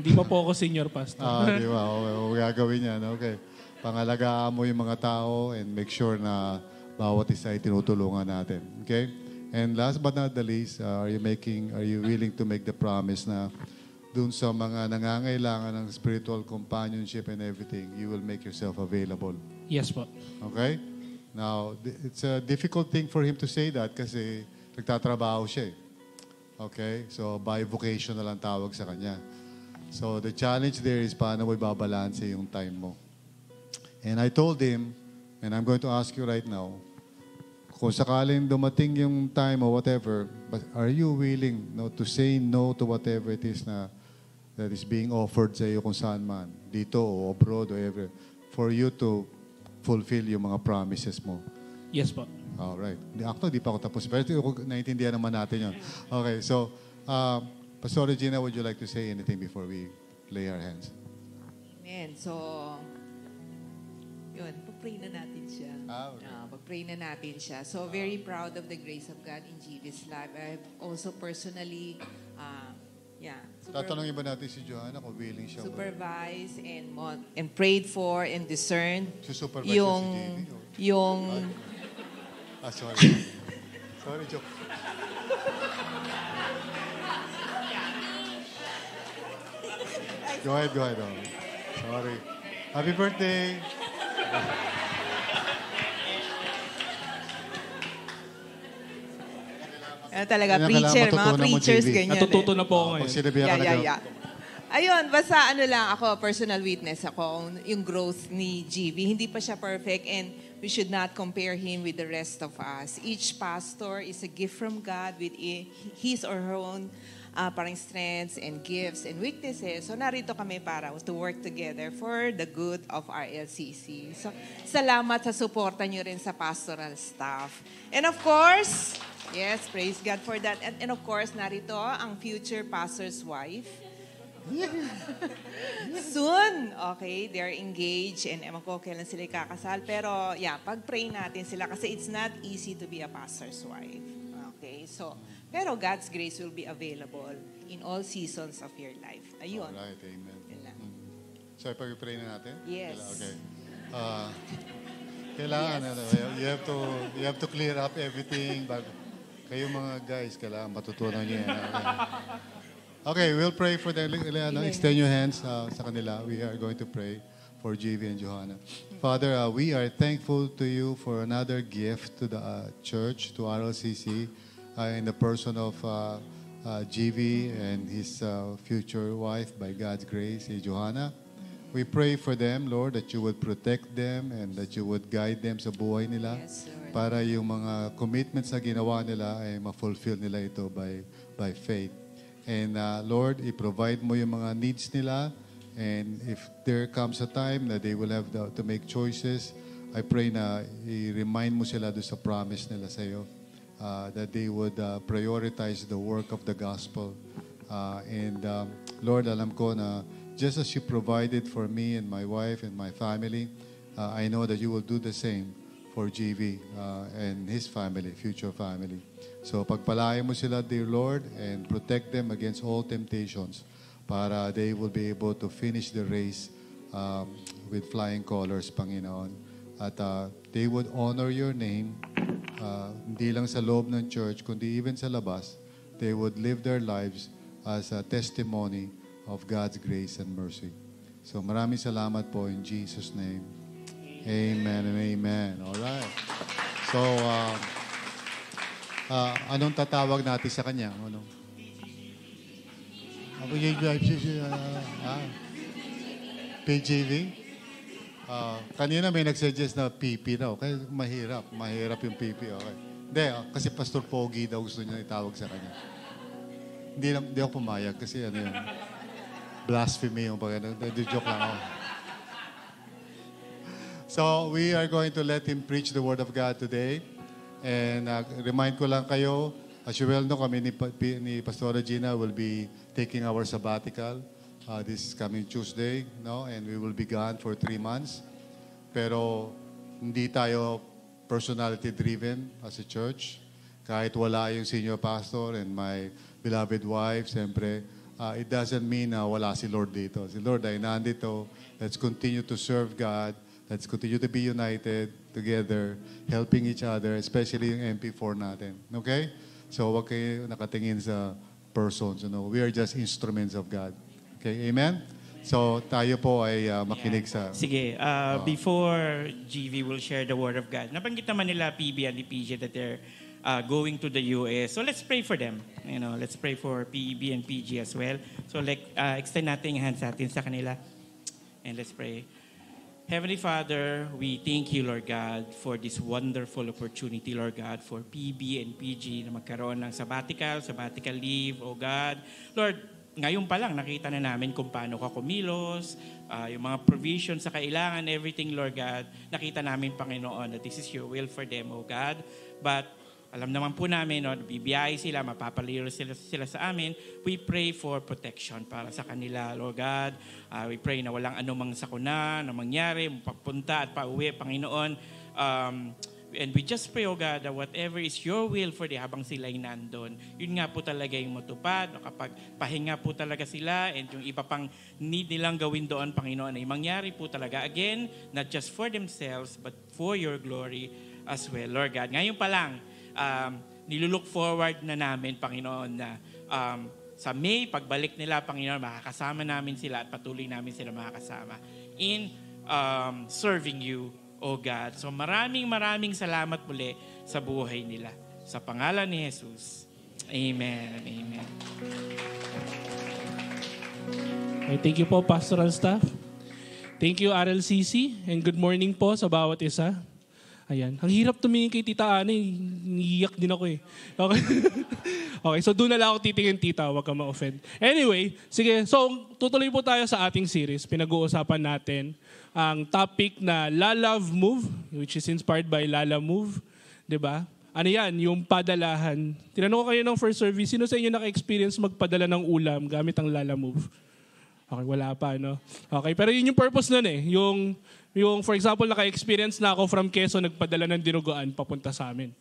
Hindi pa po ako senior pastor. Di ba? Okay, gagawin yan. Okay. Pangalagaan mo yung mga tao and make sure na bawat isa ay tinutulungan natin. Okay? And last but not the least, are you willing to make the promise na dun sa mga nangangailangan ng spiritual companionship and everything, you will make yourself available? Yes po. Okay? Now, it's a difficult thing for him to say that kasi nagtatrabaho siya eh. Okay? So, by vocation na lang tawag sa kanya. So, the challenge there is paano mo ibabalanse yung time mo. And I told him, And I'm going to ask you right now, kung sakaling dumating yung time or whatever, but are you willing to say no to whatever it is na that is being offered sa iyo kung saan man, dito o abroad or ever, for you to fulfill yung mga promises mo? Yes po. Alright. Actually, di pa ako tapos. Pero naiintindihan naman natin yun. Okay, so, Pastor Regina, would you like to say anything before we lay our hands? Amen. So, yun, pag-pray na natin siya. Okay. Pag-pray na natin siya. So, very proud of the grace of God in GV's life. I've also personally, Tatanungin ba natin si Johanna kung willing siya? supervised and prayed for and discerned Supervise yung, si JV? yung, Sorry. Sorry, joke. Go ahead. Oh. Sorry. Happy birthday. talaga, Kailangan preacher, mga matutunan mo, preachers, JV. ganyan. Natututo na po ako Pag ngayon. sinabihan ka na Ayun, basta lang ako, personal witness ako, yung growth ni GV. Hindi pa siya perfect and we should not compare him with the rest of us. Each pastor is a gift from God with his or her own parang strengths and gifts and weaknesses. So narito kami para to work together for the good of our LCC. So salamat sa suporta nyo rin sa pastoral staff. And of course, yes, praise God for that. And of course, narito ang future pastor's wife. Soon, okay, they're engaged and ewan ko kailan sila kakasal. Pero pag-pray natin sila kasi it's not easy to be a pastor's wife. Okay, so, pero God's grace will be available in all seasons of your life. Ayun. Alright, amen. So, pag-pray na natin? Yes. Okay. Kailangan, you have to clear up everything. Kayo mga guys, kailangan matutunan niyo yan. Okay, we'll pray for them. Extend your hands sa kanila. We are going to pray for JV and Johanna. Father, we are thankful to you for another gift to the church, to RLCC, in the person of JV and his future wife, by God's grace, Johanna. We pray for them, Lord, that you would protect them and that you would guide them sa buhay nila. Yes, Lord. Para yung mga commitments na ginawa nila ay ma-fulfill nila ito by faith. And Lord, i-provide mo yung mga needs nila. And if there comes a time na they will have to make choices, I pray na i-remind mo sila doon sa promise nila sa iyo. That they would prioritize the work of the gospel. Lord, alam ko na just as you provided for me and my wife and my family, I know that you will do the same for JV and his family, future family. So pagpalain mo sila, dear Lord, and protect them against all temptations para they will be able to finish the race with flying colors, Panginoon. At they would honor your name, hindi lang sa loob ng church, kundi even sa labas. They would live their lives as a testimony of God's grace and mercy. So maraming salamat po in Jesus' name. Amen and amen. All right. So, anong tatawag natin sa kanya? Ano? PJV? Kanina may nagsuggest na PP daw. Kaya mahirap yung PP. Okay. Hindi, kasi Pastor Pogi daw gusto niya itawag sa kanya. Hindi ako pumayag kasi ano yun. Blasphemy yung pag joke lang ako. So, we are going to let him preach the Word of God today. And remind ko lang kayo, as you well know, kami ni Pastor Regina will be taking our sabbatical this coming Tuesday, no? And we will be gone for 3 months. Pero hindi tayo personality-driven as a church. Kahit wala yung senior pastor and my beloved wife, siyempre, it doesn't mean na wala si Lord dito. Si Lord ay nandito. Let's continue to serve God. Let's continue to be united together, helping each other, especially yung MP4 natin. Okay? So, huwag kayo nakatingin sa persons. We are just instruments of God. Okay? Amen? So, tayo po ay makinig sa... Sige, before GV will share the Word of God, nabanggit naman nila PB and PG that they're going to the US. So, let's pray for them. Let's pray for PB and PG as well. So, extend natin yung hands natin sa kanila. And let's pray. Heavenly Father, we thank you, Lord God, for this wonderful opportunity, Lord God, for PB and PG na magkaroon ng sabbatical leave, oh God. Lord, ngayon pa lang nakita na namin kung paano ka kumilos, yung mga provisions sa kailangan, everything, Lord God. Nakita namin, Panginoon, that this is your will for them, oh God. But alam naman po namin, no, bibiyay sila, mapapaliro sila sa amin. We pray for protection para sa kanila, Lord God. We pray na walang anumang sakuna na mangyari, pagpunta at pauwi, Panginoon. And we just pray, oh God, that whatever is your will for them habang sila'y nandun, yun nga po talaga yung matupad. No, kapag pahinga po talaga sila and yung iba pang need nilang gawin doon, Panginoon, ay mangyari po talaga. Again, not just for themselves, but for your glory as well, Lord God. Ngayon pa lang, nilulook forward na namin, Panginoon, na sa May, pagbalik nila, Panginoon, makakasama namin sila at patuloy namin sila makakasama in serving you, O God. So maraming salamat muli sa buhay nila. Sa pangalan ni Jesus. Amen. Amen. Okay, thank you po, pastoral staff. Thank you, RLCC, and good morning po sa bawat isa. Ayan. Ang hirap tumingin kay Tita Ana, niiyak din ako eh. Okay. Okay, so doon na lang ako titingin, Tita, huwag ka ma-offend. Anyway, sige, so tutuloy po tayo sa ating series. Pinag-uusapan natin ang topic na La Love Move, which is inspired by Lala Move. Diba? Ano yan? Yung padalahan. Tinanong ko kayo ng first service, sino sa inyo naka-experience magpadala ng ulam gamit ang Lala Move? Okay, wala pa, no? Okay, pero yun yung purpose nun eh. Yung for example, naka-experience na ako from Quezon, nagpadala ng dinuguan papunta sa amin.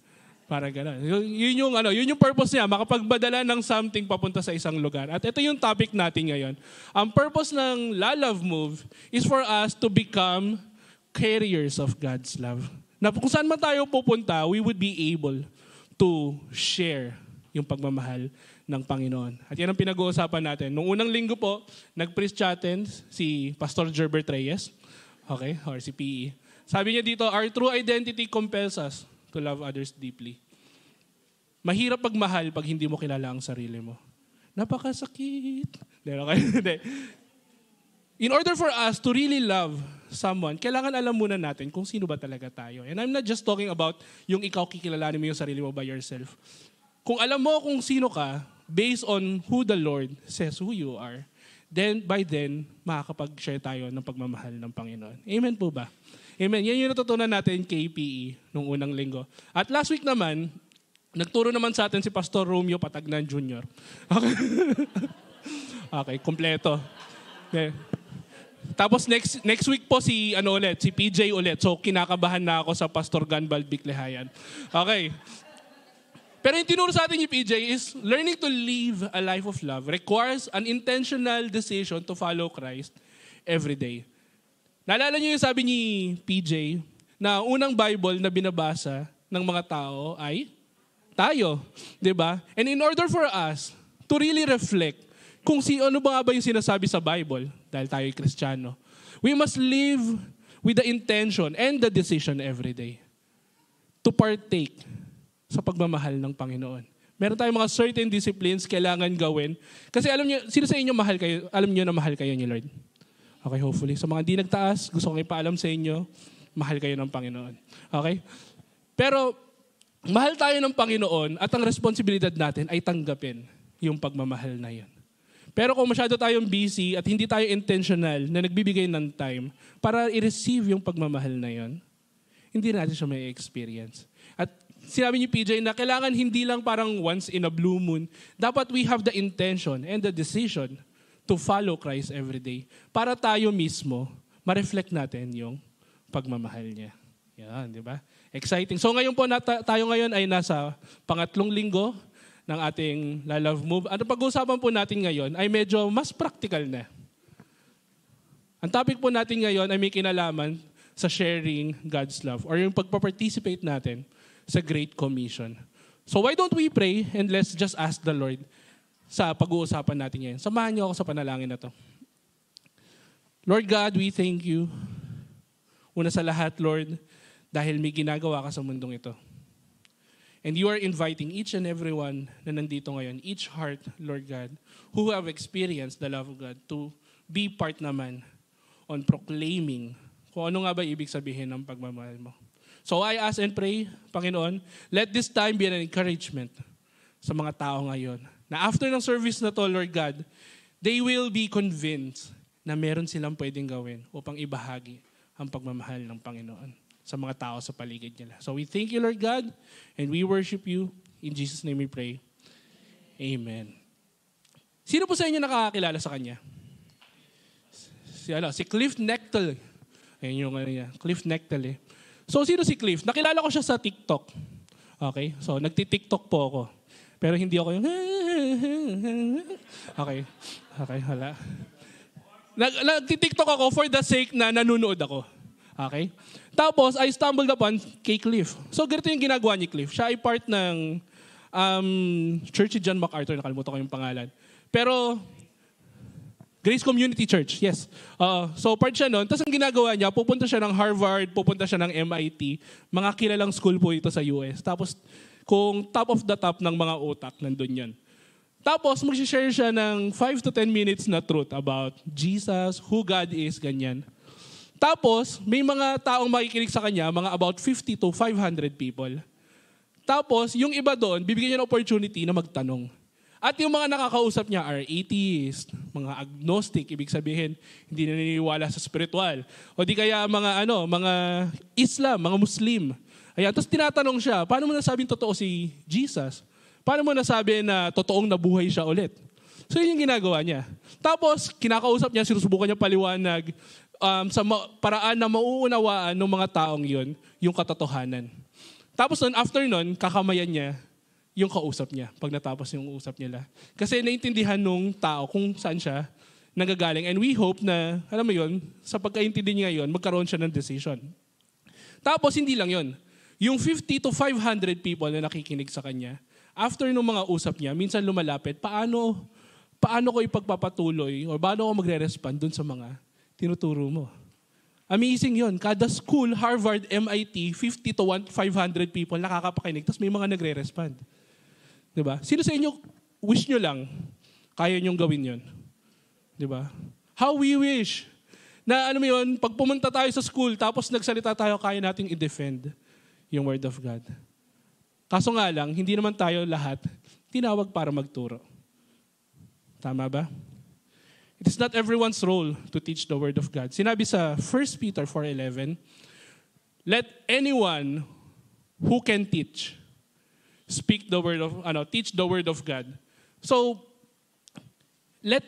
Para gano'n. Yun yung purpose niya, makapagpadala ng something papunta sa isang lugar. At ito yung topic natin ngayon. Ang purpose ng La Love Move is for us to become carriers of God's love. Na kung saan man tayo pupunta, we would be able to share yung pagmamahal ng Panginoon. At yan ang pinag-uusapan natin. Noong unang linggo po, nag-preach chatin si Pastor Gerbert Reyes. Okay, or si PE. Sabi niya dito, our true identity compels us to love others deeply. Mahirap pagmahal pag hindi mo kilala ang sarili mo. Napakasakit. In order for us to really love someone, kailangan alam muna natin kung sino ba talaga tayo. And I'm not just talking about yung ikaw kikilalanin mo yung sarili mo by yourself. Kung alam mo kung sino ka, based on who the Lord says who you are, then by then, makakapag-share tayo ng pagmamahal ng Panginoon. Amen po ba? Amen. Yan yung natutunan natin kay PE nung unang linggo. At last week naman, nagturo naman sa atin si Pastor Romeo Patagnan Jr. Okay, okay, kompleto. Okay. Tapos next week po si PJ ulit. So kinakabahan na ako sa Pastor Ganbal Biclehayan. Okay. Pero yung tinuro sa atin yung PJ is learning to live a life of love requires an intentional decision to follow Christ every day. Naalala niyo yung sabi ni PJ na unang Bible na binabasa ng mga tao ay tayo. Diba? And in order for us to really reflect kung ano ba yung sinasabi sa Bible, dahil tayo ay Kristiyano, we must live with the intention and the decision every day to partake sa pagmamahal ng Panginoon. Meron tayong mga certain disciplines kailangan gawin. Kasi alam niyo, sino sa inyo mahal kayo? Alam niyo na mahal kayo ni Lord. Okay, hopefully. Sa mga di nagtaas, gusto kong ipaalam sa inyo, mahal kayo ng Panginoon. Okay? Pero, mahal tayo ng Panginoon at ang responsibilidad natin ay tanggapin yung pagmamahal na yun. Pero kung masyado tayong busy at hindi tayo intentional na nagbibigay ng time para i-receive yung pagmamahal na yun, hindi natin siya may experience. At sinabi ni PJ na kailangan hindi lang parang once in a blue moon. Dapat we have the intention and the decision to follow Christ every day para tayo mismo ma-reflect natin yung pagmamahal niya. Yan, di ba? Exciting. So ngayon po, tayo ngayon ay nasa pangatlong linggo ng ating La Love Move. Ano pag-uusapan po natin ngayon ay medyo mas practical na. Ang topic po natin ngayon ay may kinalaman sa sharing God's love or yung pagpa-participate natin sa Great Commission. So why don't we pray and let's just ask the Lord sa pag-uusapan natin ngayon. Samahan niyo ako sa panalangin na to. Lord God, we thank you. Una sa lahat, Lord, dahil may ginagawa ka sa mundong ito. And you are inviting each and every one na nandito ngayon, each heart, Lord God, who have experienced the love of God to be part naman on proclaiming kung ano nga ba ibig sabihin ng pagmamahal mo. So I ask and pray, Panginoon, let this time be an encouragement sa mga tao ngayon. Na after ng service na to, Lord God, they will be convinced na meron silang pwedeng gawin upang ibahagi ang pagmamahal ng Panginoon sa mga tao sa paligid nila. So we thank you, Lord God, and we worship you. In Jesus' name we pray. Amen. Sino po sa inyo nakakakilala sa Kanya? Si Cliff Nechtel. Ayun yung Cliff Nechtel eh. So, sino si Cliff? Nakilala ko siya sa TikTok. Okay? So, nagti-TikTok po ako. Pero hindi ako yung... Okay, hala. Nagti-TikTok ako for the sake na nanonood ako. Okay? Tapos, I stumbled upon kay Cliff. So, ganito yung ginagawa ni Cliff. Siya ay part ng Church ni John MacArthur. Nakalimutan ko yung pangalan. Pero... Grace Community Church, yes. So part siya nun. Tapos ang ginagawa niya, pupunta siya ng Harvard, pupunta siya ng MIT. Mga kilalang school po ito sa US. Tapos kung top of the top ng mga utak, nandun yun. Tapos mag-share siya ng 5 to 10 minutes na truth about Jesus, who God is, ganyan. Tapos may mga taong makikinig sa kanya, mga about 50 to 500 people. Tapos yung iba doon, bibigyan niya ng opportunity na magtanong. At yung mga nakakausap niya are atheist, mga agnostic, ibig sabihin, hindi naniniwala sa spiritual. O di kaya mga Islam, mga Muslim. Ayan, tapos tinatanong siya, paano mo nasabing totoo si Jesus? Paano mo nasabi na totoong nabuhay siya ulit? So yun yung ginagawa niya. Tapos kinakausap niya, sinusubukan niya paliwanag sa paraan na mauunawaan ng mga taong yun, yung katotohanan. Tapos after nun, kakamayan niya yung kausap niya pag natapos yung usap nila. Kasi naintindihan nung tao kung saan siya nagagaling. And we hope na, alam mo yun, sa pagkaintindi niya ngayon, magkaroon siya ng decision. Tapos hindi lang yun. Yung 50 to 500 people na nakikinig sa kanya, after nung mga usap niya, minsan lumalapit, paano ko ipagpapatuloy o paano ko magre-respond dun sa mga tinuturo mo. Amazing yun. Kada school, Harvard, MIT, 50 to 500 people nakakapakinig, tapos may mga nagre-respond. Diba? Sino sa inyo, wish nyo lang, kaya nyong gawin yun? Diba? How we wish na ano mo yun, pag pumunta tayo sa school, tapos nagsalita tayo, kaya nating i-defend yung Word of God. Kaso nga lang, hindi naman tayo lahat tinawag para magturo. Tama ba? It is not everyone's role to teach the Word of God. Sinabi sa 1 Peter 4:11, let anyone who can teach teach the Word of God. So, let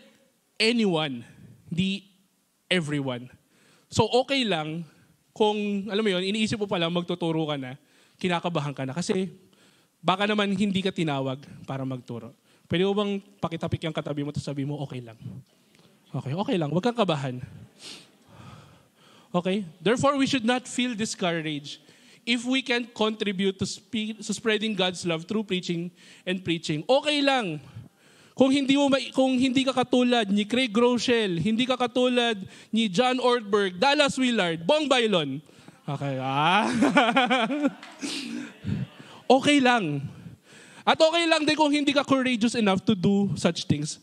anyone, di everyone. So, okay lang kung, alam mo yun, iniisip mo pala magtuturo ka na, kinakabahan ka na. Kasi, baka naman hindi ka tinawag para magturo. Pwede mo bang pakitapik yung katabi mo at sabi mo, okay lang. Okay lang. Huwag kang kabahan. Okay? Therefore, we should not feel discouraged if we can contribute to spreading God's love through preaching and preaching. Okay lang. Kung hindi ka katulad ni Craig Groeschel, hindi ka katulad ni John Ortberg, Dallas Willard, Bong Bailon. Okay. Okay lang. At okay lang din kung hindi ka courageous enough to do such things.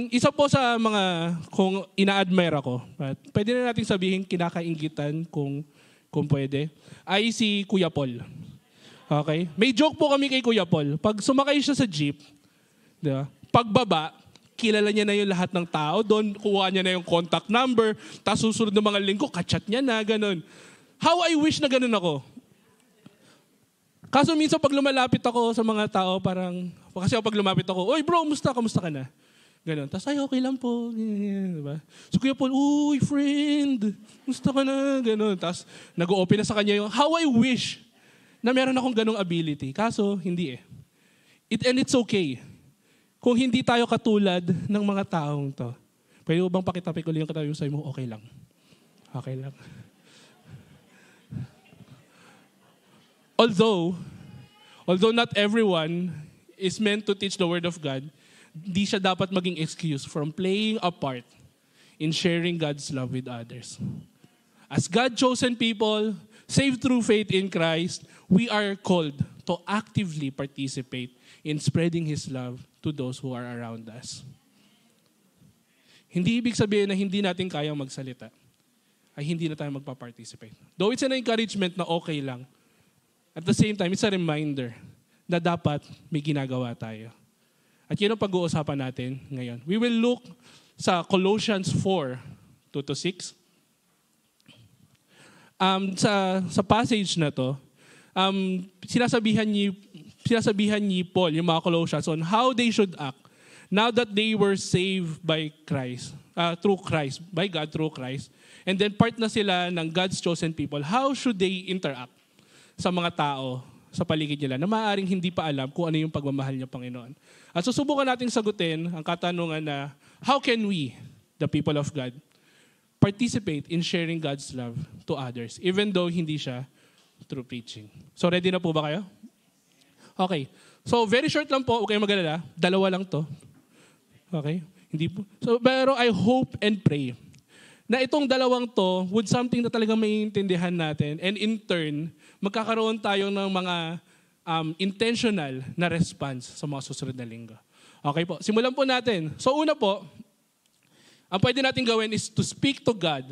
Isa po sa mga, kung ina-admire ako, pwede na natin sabihin kinakainggitan kung pwede, ay si Kuya Paul. Okay? May joke po kami kay Kuya Paul. Pag sumakay siya sa jeep, diba? Pagbaba, kilala niya na yung lahat ng tao doon, kuha niya na yung contact number, tapos susunod ng mga linggo, kachat niya na, ganun. How I wish na ganun ako. Kaso minsan pag lumalapit ako sa mga tao, kasi pag lumapit ako, oy bro, kamusta ka na? Ganon. Tapos, ay, okay lang po. Diba? So, Kuya Paul, uy, friend, gusto ka na? Ganon. Tapos, nag-open na sa kanya yung, how I wish na meron akong ganong ability. Kaso, hindi eh. And it's okay. Kung hindi tayo katulad ng mga taong to, pwede mo bang pakitapik ulit yung katabi mo, sabi mo, okay lang. Okay lang. Although not everyone is meant to teach the Word of God, di siya dapat maging excuse from playing a part in sharing God's love with others. As God-chosen people, saved through faith in Christ, we are called to actively participate in spreading His love to those who are around us. Hindi ibig sabihin na hindi natin kayang magsalita. ay hindi na tayo magpa-participate. Though it's an encouragement na okay lang, at the same time, it's a reminder na dapat may ginagawa tayo. At yun ang pag-uusapan natin ngayon. We will look sa Colossians 4, 2-6. Sa passage na to, sinasabihan ni Paul, yung mga Colossians, on how they should act now that they were saved by Christ, through Christ, by God through Christ. And then part na sila ng God's chosen people. How should they interact sa mga tao sa paligid nila na maaaring hindi pa alam kung ano yung pagmamahal niya, Panginoon. At susubukan nating sagutin ang katanungan na, how can we, the people of God, participate in sharing God's love to others, even though hindi siya through preaching. So ready na po ba kayo? Okay. So very short lang po, okay mag-alala. 2 lang to. Okay? Hindi po. So, pero I hope and pray na itong 2 to would something na talagang maiintindihan natin, and in turn, magkakaroon tayo ng mga intentional na response sa mga susunod na linggo. Okay po, simulan po natin. So una po, ang pwede natin gawin is to speak to God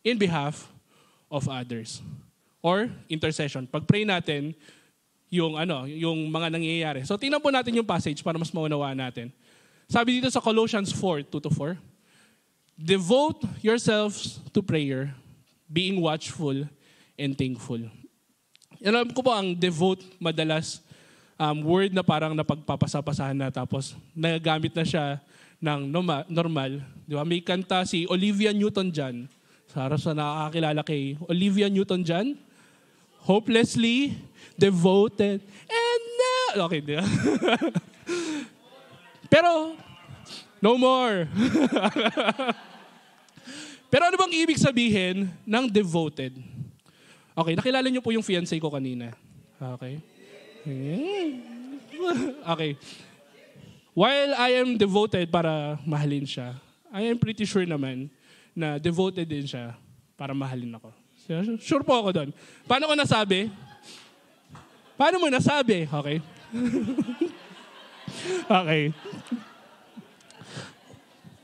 in behalf of others. Or intercession. Pag-pray natin yung mga nangyayari. So tingnan po natin yung passage para mas maunawaan natin. Sabi dito sa Colossians 4, 2-4, devote yourselves to prayer, being watchful and thankful. Alam ko po ang devote madalas word na parang napagpapasapasahan na tapos nagagamit na siya ng normal. Di ba? May kanta si Olivia Newton-John. Para sa nakakakilala kay Olivia Newton-John, hopelessly devoted and okay, di ba? Pero no more. Pero ano bang ibig sabihin ng devoted? Okay, nakilala niyo po yung fiancé ko kanina. Okay. Okay. While I am devoted para mahalin siya, I am pretty sure naman na devoted din siya para mahalin ako. Sure po ako doon. Paano ko nasabi? Paano mo nasabi? Okay. Okay.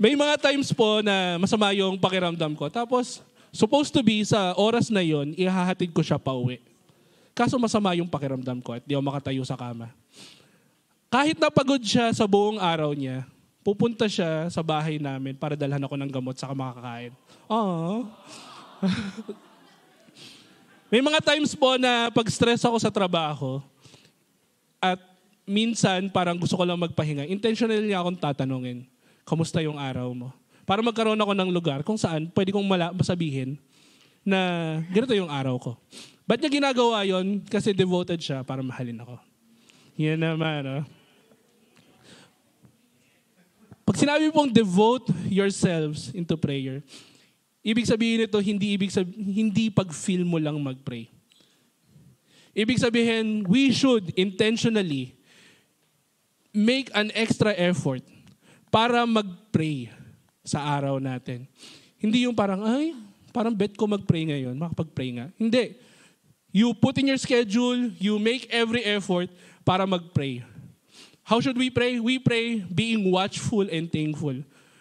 May mga times po na masama yung pakiramdam ko. Tapos, supposed to be sa oras na yon, ihahatid ko siya pauwi. Kaso masama yung pakiramdam ko at di ako makatayo sa kama. Kahit napagod siya sa buong araw niya, pupunta siya sa bahay namin para dalhan ako ng gamot saka makakain. Aww. May mga times po na pag-stress ako sa trabaho at minsan parang gusto ko lang magpahinga. Intentional niya akong tatanungin, kamusta yung araw mo? Para magkaroon ako ng lugar kung saan pwede kong masabihin na ganito yung araw ko. Ba't niya ginagawa yon? Kasi devoted siya para mahalin ako. Yan naman, no? Pag sinabi pong devote yourselves into prayer, ibig sabihin nito, hindi pag-feel mo lang mag-pray. Ibig sabihin, we should intentionally make an extra effort para mag-pray sa araw natin. Hindi yung parang, parang bet ko mag-pray ngayon, makapag-pray nga. Hindi. You put in your schedule, you make every effort para mag-pray. How should we pray? We pray being watchful and thankful.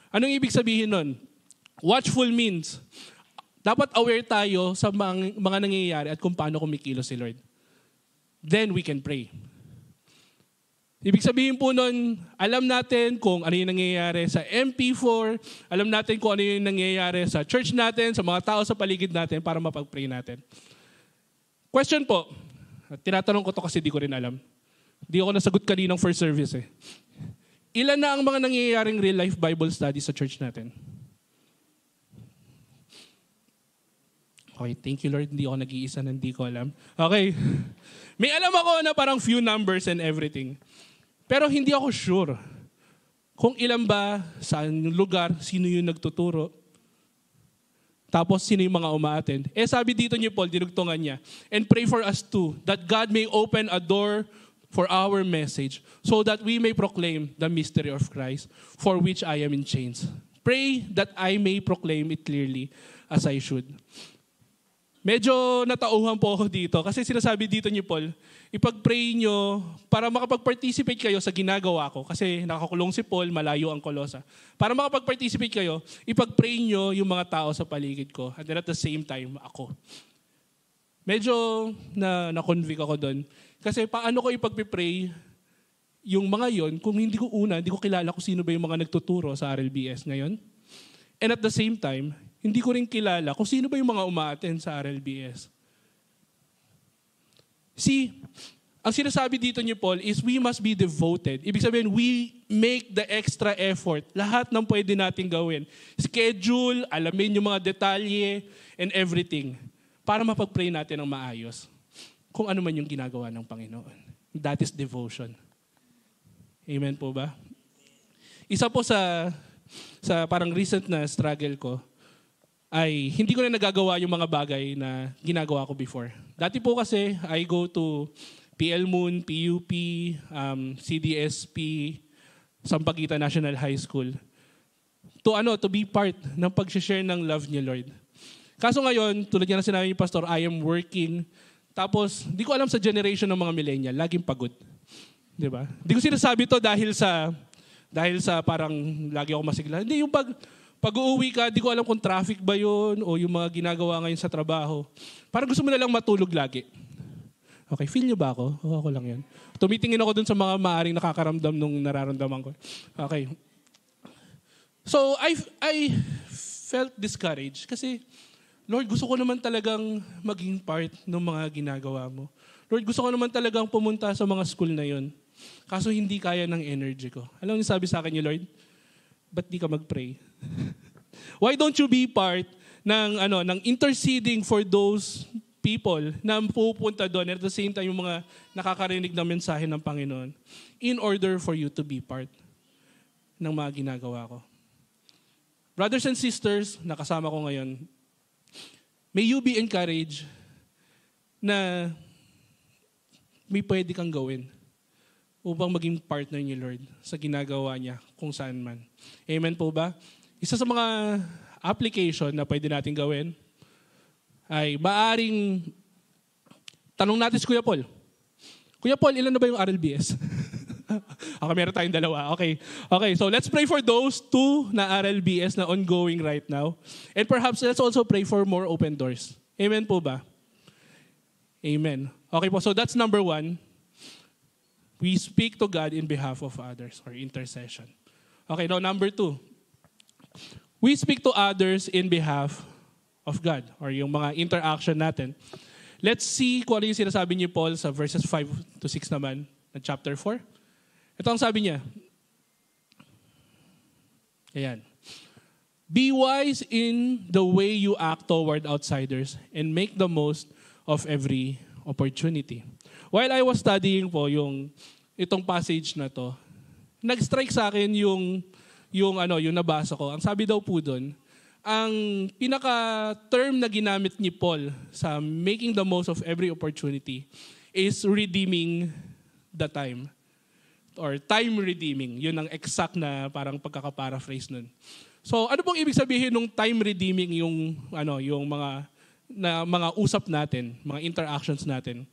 Anong ibig sabihin nun? Watchful means, dapat aware tayo sa mga nangyayari at kung paano kumikilos si Lord. Then we can pray. Ibig sabihin po nun, alam natin kung ano yung nangyayari sa MP4, alam natin kung ano yung nangyayari sa church natin, sa mga tao sa paligid natin para mapag-pray natin. Question po, tinatanong ko to kasi di ko rin alam. Di ako nasagot kaninang first service eh. Ilan na ang mga nangyayaring real life Bible study sa church natin? Okay, thank you Lord, hindi ako nag-iisa, hindi ko alam. Okay, may alam ako na parang few numbers and everything. Pero hindi ako sure kung ilan ba, saan yung lugar, sino yung nagtuturo. Tapos sino yung mga umaattend. Sabi dito ni Paul, dinugtungan niya, and pray for us too, that God may open a door for our message, so that we may proclaim the mystery of Christ, for which I am in chains. Pray that I may proclaim it clearly as I should. Medyo natauhan po ako dito kasi sinasabi dito ni Paul, ipag-pray nyo para makapag-participate kayo sa ginagawa ko. Kasi nakakulong si Paul, malayo ang Kolosa. Para makapag-participate kayo, ipag-pray nyo yung mga tao sa paligid ko. And then at the same time, ako. Medyo na-convict ako doon. Kasi paano ko ipag-pray yung mga yon kung hindi ko kilala kung sino ba yung mga nagtuturo sa RLBS ngayon. And at the same time, hindi ko rin kilala kung sino ba yung mga uma-attend sa RLBS. See, ang sinasabi dito ni Paul is we must be devoted. Ibig sabihin, we make the extra effort. Lahat ng pwede natin gawin. Schedule, alamin yung mga detalye, and everything. Para mapag-pray natin ng maayos. Kung ano man yung ginagawa ng Panginoon. That is devotion. Amen po ba? Isa po sa parang recent na struggle ko, ay hindi ko na nagagawa yung mga bagay na ginagawa ko before. Dati po kasi, I go to PL Moon, PUP, CDSP, Sampaguita National High School. To be part ng pag-share ng love niya, Lord. Kaso ngayon, tulad nga na sinabi ni Pastor, I am working. Tapos, di ko alam sa generation ng mga millennial, laging pagod. Di ba? Di ko sinasabi to dahil sa parang lagi ako masigla. Hindi, yung pag-uuwi ka, di ko alam kung traffic ba yun o yung mga ginagawa ngayon sa trabaho. Parang gusto mo na lang matulog lagi. Okay, feel nyo ba ako? O ako lang yan. Tumitingin ako dun sa mga maaring nakakaramdam nung nararamdaman ko. Okay. So, I felt discouraged kasi, Lord, gusto ko naman talagang maging part ng mga ginagawa mo. Lord, gusto ko naman talagang pumunta sa mga school na yun. Kaso hindi kaya ng energy ko. Alam niyo sabi sa akin ni Lord, ba't di ka mag-pray? Why don't you be part ng interceding for those people na pupunta doon at the same time yung mga nakakarinig ng mensahe ng Panginoon in order for you to be part ng mga ginagawa ko. Brothers and sisters, nakasama ko ngayon, may you be encouraged na may pwede kang gawin upang maging partner ni Lord sa ginagawa niya kung saan man. Amen po ba? Isa sa mga application na pwede natin gawin ay maaring tanong natin si Kuya Paul. Kuya Paul, ilan na ba yung RLBS? Okay, meron tayong dalawa. Okay, so let's pray for those 2 na RLBS na ongoing right now. And perhaps let's also pray for more open doors. Amen po ba? Amen. Okay po, so that's number 1. We speak to God in behalf of others or intercession. Okay, now number 2. We speak to others in behalf of God or yung mga interaction natin. Let's see kung ano yung sinasabi ni Paul sa verses 5 to 6 naman ng chapter 4. Ito ang sabi niya. Ayan. Be wise in the way you act toward outsiders and make the most of every opportunity. While I was studying po itong passage na to, nag-strike sa akin yung nabasa ko. Ang sabi daw po doon, ang pinaka-term na ginamit ni Paul sa making the most of every opportunity is redeeming the time. Or time redeeming. Yun ang exact na parang pagkaka-paraphrase nun. So, ano pong ibig sabihin ng time redeeming yung mga usap natin, mga interactions natin?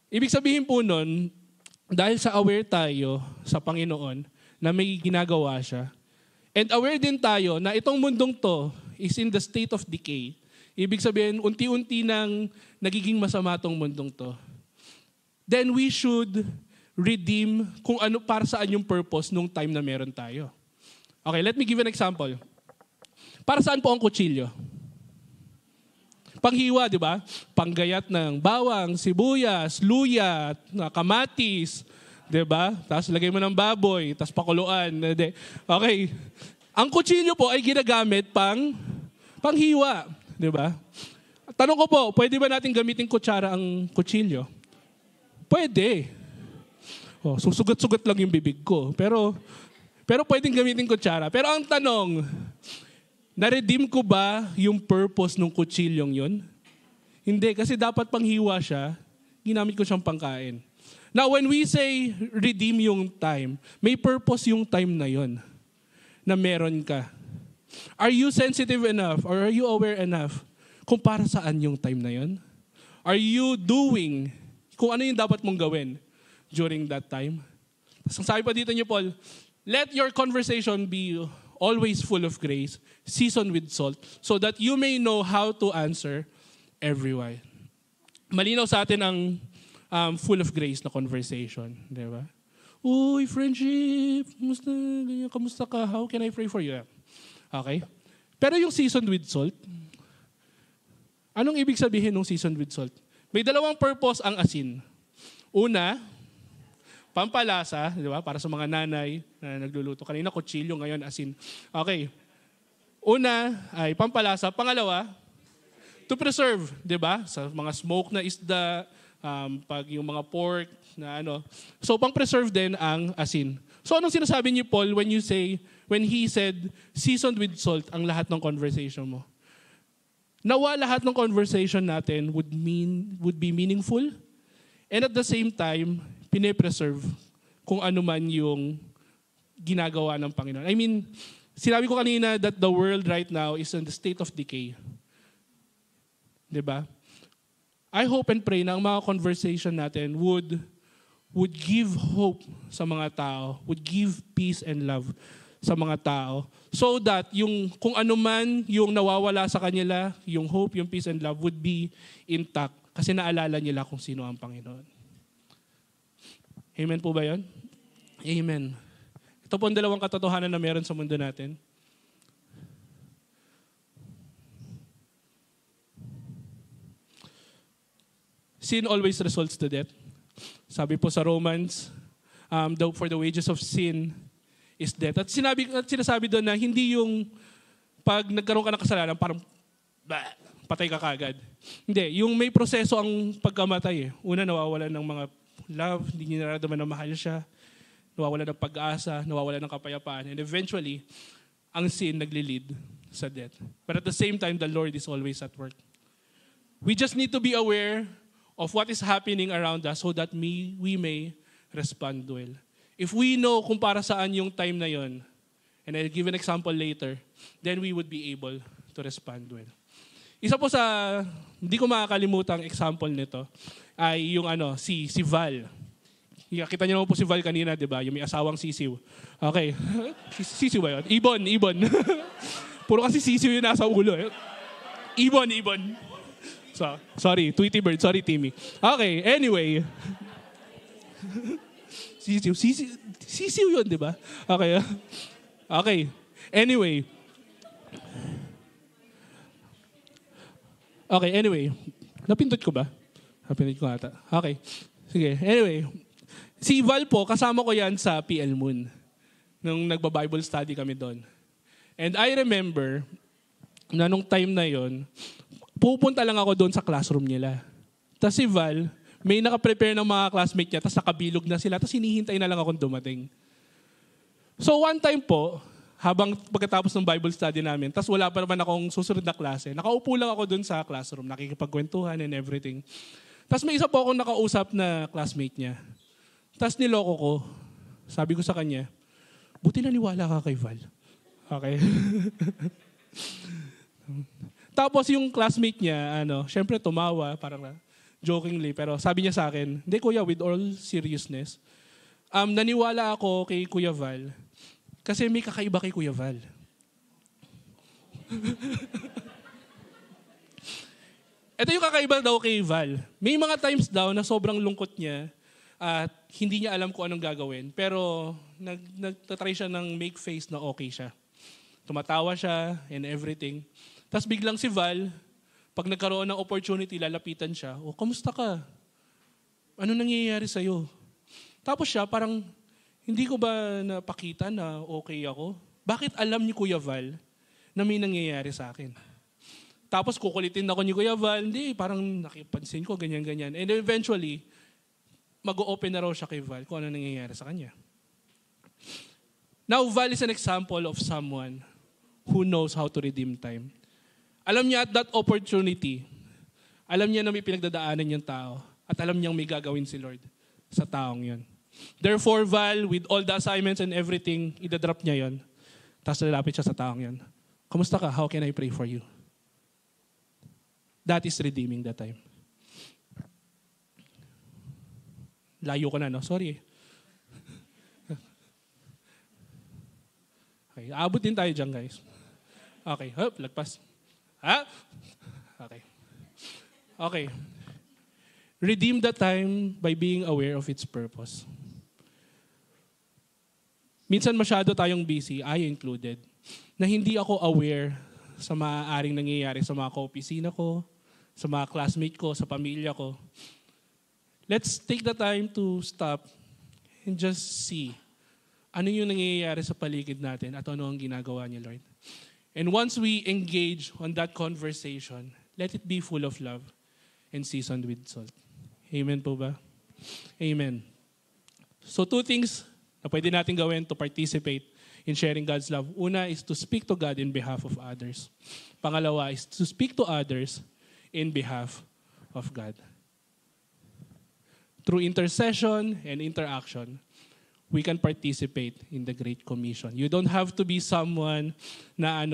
Ibig sabihin po nun, dahil sa aware tayo sa Panginoon na may ginagawa siya, and aware din tayo na itong mundong to is in the state of decay. Ibig sabihin, unti-unti nang nagiging masama tong mundong to. Then we should redeem kung ano para saan yung purpose nung time na meron tayo. Okay, let me give an example. Para saan po ang kutsilyo? Panghiwa, di ba? Panggayat ng bawang, sibuyas, luya, kamatis, di ba? Tapos lagay mo ng baboy, tapos pakuluan. Okay. Ang kutsilyo po ay ginagamit panghiwa, di ba? Tanong ko po, pwede ba natin gamitin kutsara ang kutsilyo? Pwede. Susugat-sugat lang yung bibig ko. Pero pwedeng gamitin kutsara. Pero ang tanong, na-redeem ko ba yung purpose ng kutsilyong yun? Hindi, kasi dapat panghiwa siya, ginamit ko siyang pangkain. Now, when we say redeem yung time, may purpose yung time na yun na meron ka. Are you sensitive enough or are you aware enough kung para saan yung time na yon? Are you doing kung ano yung dapat mong gawin during that time? Tapos sabi pa dito niyo, Paul, let your conversation be always full of grace, seasoned with salt, so that you may know how to answer everyone. Malinaw sa atin ang full of grace na conversation. Di ba? Uy, friendship, kamusta ka? How can I pray for you? Okay? Pero yung seasoned with salt, anong ibig sabihin ng seasoned with salt? May dalawang purpose ang asin. Una, pampalasa, di ba? Para sa mga nanay na nagluluto. Kanina kutsilyo, ngayon asin. Okay. Una ay pampalasa. Pangalawa, to preserve, di ba? Sa mga smoke na isda, pag yung mga pork na ano. So, pang-preserve din ang asin. So, anong sinasabi ni Paul when he said, seasoned with salt ang lahat ng conversation mo? Nawa lahat ng conversation natin would be meaningful, and at the same time, pine-preserve kung ano man yung ginagawa ng Panginoon. I mean, sinabi ko kanina that the world right now is in the state of decay. Diba? I hope and pray na ang mga conversation natin would give hope sa mga tao, would give peace and love sa mga tao, so that yung kung ano man yung nawawala sa kanila, yung hope, yung peace and love would be intact kasi naalala nila kung sino ang Panginoon. Amen po ba yun? Amen. Ito po ang dalawang katotohanan na meron sa mundo natin. Sin always results to death. Sabi po sa Romans, for the wages of sin is death. At sinasabi doon na hindi yung pag nagkaroon ka ng kasalanan, parang patay ka kagad. Hindi, yung may proseso ang pagkamatay. Una, nawawalan ng mga love, hindi niya nararamdaman na mahal siya, nawawalan ng pag-asa, nawawalan ng kapayapaan, and eventually, ang sin nagli-lead sa death. But at the same time, the Lord is always at work. We just need to be aware of what is happening around us so that we may respond well. If we know kung para saan yung time na yon, and I'll give an example later, then we would be able to respond well. Isa po sa, hindi ko makakalimutan ang example nito, ay yung si Val. Kita niyo naman po si Val kanina, di ba? Yung may asawang sisiw. Okay. Sisiw ba yun? Ibon. Puro kasi sisiw yung nasa ulo. Ibon. So, sorry, Tweety Bird. Sorry, Timmy. Okay, anyway. Sisiw yun, di ba? Okay. Anyway. Napindot ko ba? Napindot ko ata. Okay. Sige, anyway. Si Val po, kasama ko yan sa PL Moon. Nung nagba-Bible study kami doon. And I remember, na nung time na yon, pupunta lang ako doon sa classroom nila. Tapos si Val, may nakaprepare ng mga classmate niya, tapos nakabilog na sila, tapos hinihintay na lang akong dumating. So one time po, habang pagkatapos ng Bible study namin, tapos wala pa naman akong susunod na klase, nakaupo lang ako doon sa classroom, nakikipagkwentuhan and everything. Tapos may isa po akong nakausap na classmate niya. Tapos niloko ko. Sabi ko sa kanya, buti naniwala ka kay Val. Okay? Tapos yung classmate niya, syempre tumawa, parang jokingly, pero sabi niya sa akin, hindi kuya, with all seriousness, naniwala ako kay Kuya Val kasi may kakaiba kay Kuya Val. Ito yung kakaiba daw kay Val. May mga times daw na sobrang lungkot niya at hindi niya alam kung anong gagawin, pero nagtatry siya ng make face na okay siya. Tumatawa siya and everything. Tapos biglang si Val, pag nagkaroon ng opportunity, lalapitan siya, kamusta ka? Ano nangyayari sa'yo? Tapos siya, parang, hindi ko ba napakita na okay ako? Bakit alam ni Kuya Val na may nangyayari sa akin? Tapos kukulitin ako ni Kuya Val, hindi, parang nakipansin ko, ganyan-ganyan. And eventually, mag-o-open na raw siya kay Val kung ano nangyayari sa kanya. Now, Val is an example of someone who knows how to redeem time. Alam niya at that opportunity, alam niya na may pinagdadaanan yung tao at alam niyang may gagawin si Lord sa taong yun. Therefore, Val, with all the assignments and everything, idadrop niya yun. Tapos lalapit siya sa taong yun. Kamusta ka? How can I pray for you? That is redeeming the time. Layo ko na, no? Sorry. Okay, aabot din tayo dyan, guys. Okay, hop, lagpas. Ha? Okay. Okay. Redeem the time by being aware of its purpose. Minsan masyado tayong busy, I included, na hindi ako aware sa maaaring nangyayari sa mga kaopisina ko, sa mga classmate ko, sa pamilya ko. Let's take the time to stop and just see ano yung nangyayari sa paligid natin at ano ang ginagawa niya, Lord. And once we engage on that conversation, let it be full of love and seasoned with salt. Amen po ba? Amen. So 2 things na pwede natin gawin to participate in sharing God's love. Una is to speak to God in behalf of others. Pangalawa is to speak to others in behalf of God. Through intercession and interaction, we can participate in the Great Commission. You don't have to be someone na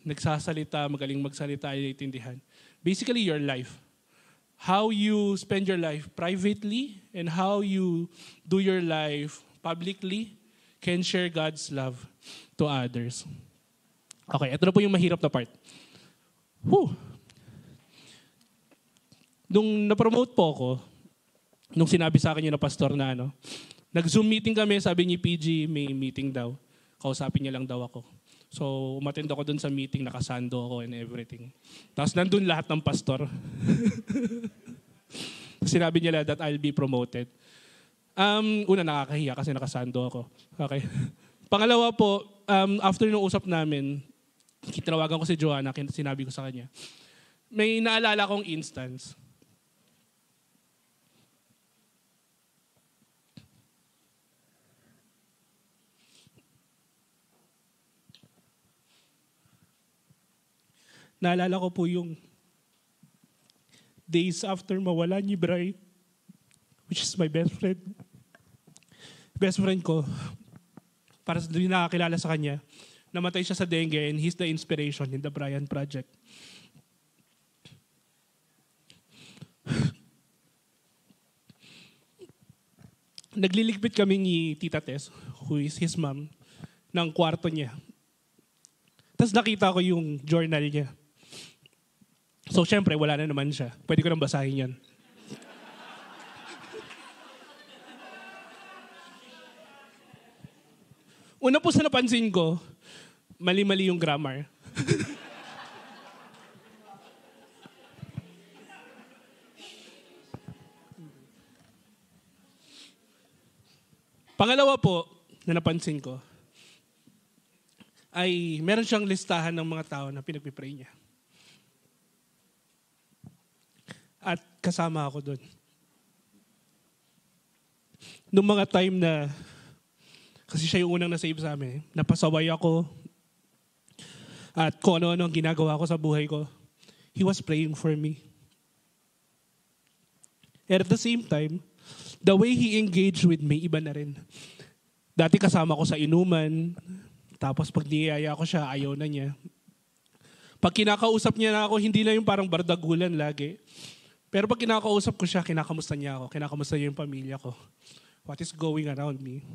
nagsasalita, magaling magsalita, itindihan. Basically, your life. How you spend your life privately and how you do your life publicly can share God's love to others. Okay, ito na po yung mahirap na part. Nung na-promote po ako, nung sinabi sa akin yung pastor na nag-Zoom meeting kami, sabi ni PG, may meeting daw. Kausapin niya lang daw ako. So, umattend ako dun sa meeting, nakasando ako and everything. Tapos nandun lahat ng pastor. Sinabi nila that I'll be promoted. Una, nakakahiya kasi nakasando ako. Okay. Pangalawa po, after nung usap namin, tinawagan ko si Joanna, sinabi ko sa kanya, may naalala kong instance. Naalala ko po yung days after mawala ni Bray, which is my best friend. Best friend ko, para sa hindi nakakilala sa kanya, namatay siya sa dengue and he's the inspiration in the Brian Project. Nagliligpit kami ni Tita Tess, who is his mom, ng kwarto niya. Tapos nakita ko yung journal niya. So, syempre, wala na naman siya. Pwede ko nang basahin yan. Una po sa napansin ko, mali-mali yung grammar. Pangalawa po, na napansin ko, ay meron siyang listahan ng mga tao na pinagpipray niya. At kasama ako doon. Noong mga time na, kasi siya yung unang nasave sa amin, napasaway ako, at kung ano-ano ang ginagawa ko sa buhay ko, he was praying for me. And at the same time, the way he engaged with me, iba na rin. Dati kasama ko sa inuman, tapos pag niyaya ko siya, ayaw na niya. Pag kinakausap niya na ako, hindi na yung parang bardagulan lagi. Pero pag kinakausap ko siya, kinakamusta niya ako, kinakamusta niya yung pamilya ko. What is going around me?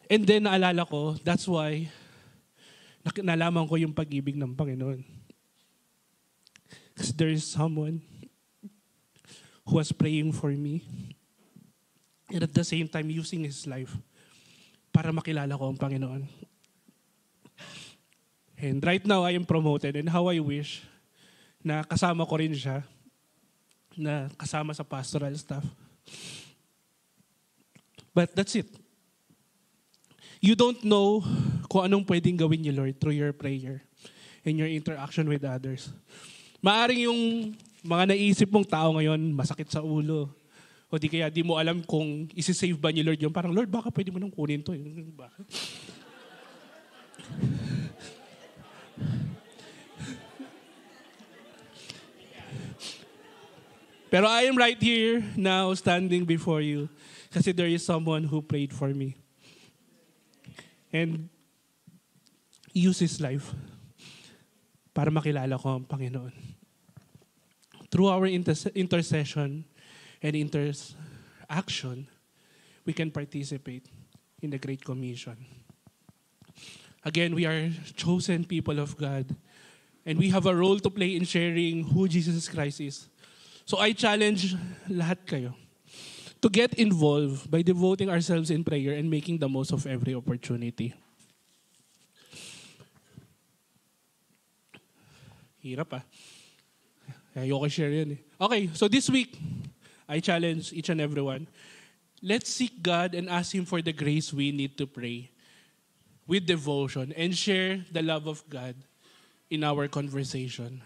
And then naalala ko, that's why nalaman ko yung pag-ibig ng Panginoon. Because there is someone who was praying for me and at the same time using his life para makilala ko ang Panginoon. And right now, I am promoted and how I wish na kasama ko rin siya, na kasama sa pastoral staff. But that's it. You don't know kung anong pwedeng gawin niyo, Lord, through your prayer and your interaction with others. Maaring yung mga naisip mong tao ngayon, masakit sa ulo, o di kaya di mo alam kung isi-save ba ni Lord yung parang, Lord, baka pwede mo nang kunin to. Pero I am right here now standing before you kasi there is someone who prayed for me and used his life para makilala ko ang Panginoon. Through our intercession and interaction, we can participate in the Great Commission. Again, we are chosen people of God, and we have a role to play in sharing who Jesus Christ is. So I challenge lahat kayo to get involved by devoting ourselves in prayer and making the most of every opportunity. Hirap ah. Ayoko share yun eh. Okay, so this week, I challenge each and everyone. Let's seek God and ask Him for the grace we need to pray with devotion and share the love of God in our conversation.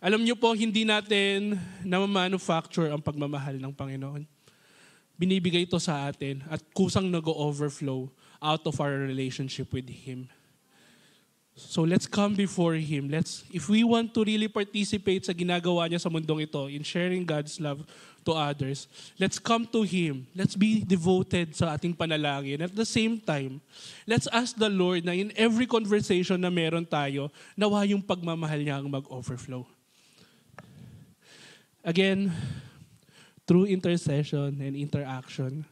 Alam niyo po, hindi natin na-manufacture ang pagmamahal ng Panginoon. Binibigay ito sa atin at kusang nag-overflow out of our relationship with Him. So let's come before Him. If we want to really participate sa ginagawa niya sa mundong ito, in sharing God's love to others, let's come to Him. Let's be devoted sa ating panalangin. At the same time, let's ask the Lord na in every conversation na meron tayo, nawa yung pagmamahal niya ang mag-overflow. Again, through intercession and interaction,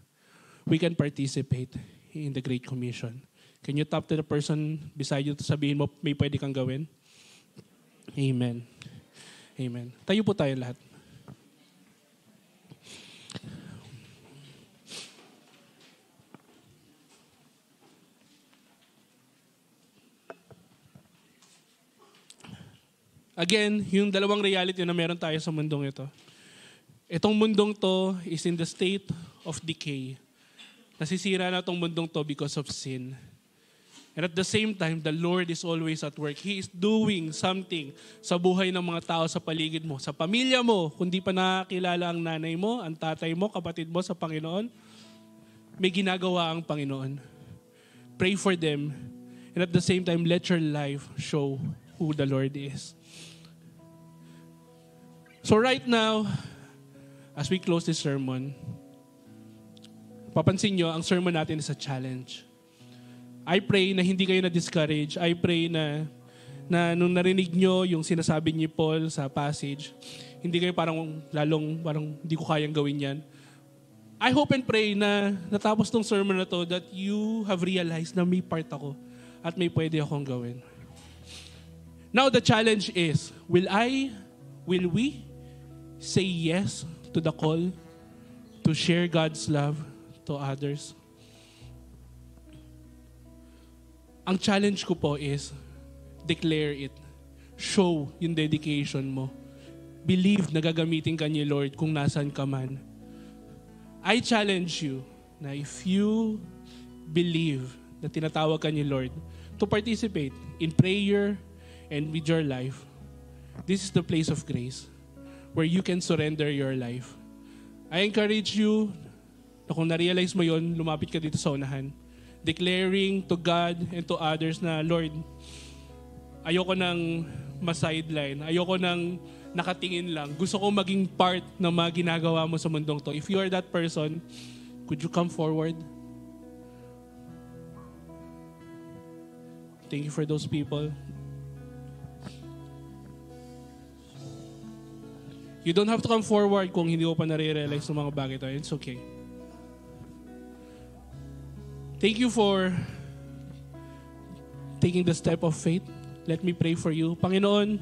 we can participate in the Great Commission. Can you tap to the person beside you to sabihin mo, may pwede kang gawin? Amen. Amen. Tayo po tayo lahat. Again, yung dalawang reality na meron tayo sa mundong ito. Itong mundong to is in the state of decay. Nasisira na itong mundong to because of sin. And at the same time, the Lord is always at work. He is doing something sa buhay ng mga tao sa paligid mo, sa pamilya mo. Kung di pa nakakilala ang nanay mo, ang tatay mo, kapatid mo sa Panginoon, may ginagawa ang Panginoon. Pray for them. And at the same time, let your life show who the Lord is. So right now, as we close this sermon, papansin nyo, ang sermon natin is a challenge. I pray na hindi kayo na-discourage. I pray na nung narinig nyo yung sinasabi ni Paul sa passage, hindi kayo parang hindi ko kayang gawin yan. I hope and pray na natapos tong sermon na to that you have realized na may part ako at may pwede akong gawin. Now the challenge is, will we say yes to the call to share God's love to others? Ang challenge ko po is, declare it. Show yung dedication mo. Believe na gagamitin ka ni Lord kung nasan ka man. I challenge you na if you believe na tinatawag ka ni Lord to participate in prayer and with your life, this is the place of grace where you can surrender your life. I encourage you na kung na-realize mo yon, lumapit ka dito sa unahan. Declaring to God and to others na, Lord, ayoko nang ma-sideline. Ayoko nang nakatingin lang. Gusto ko maging part ng mga ginagawa mo sa mundong to. If you are that person, could you come forward? Thank you for those people. You don't have to come forward kung hindi mo pa nare-realize ng mga bagay to. It's okay. Thank you for taking the step of faith. Let me pray for you. Panginoon,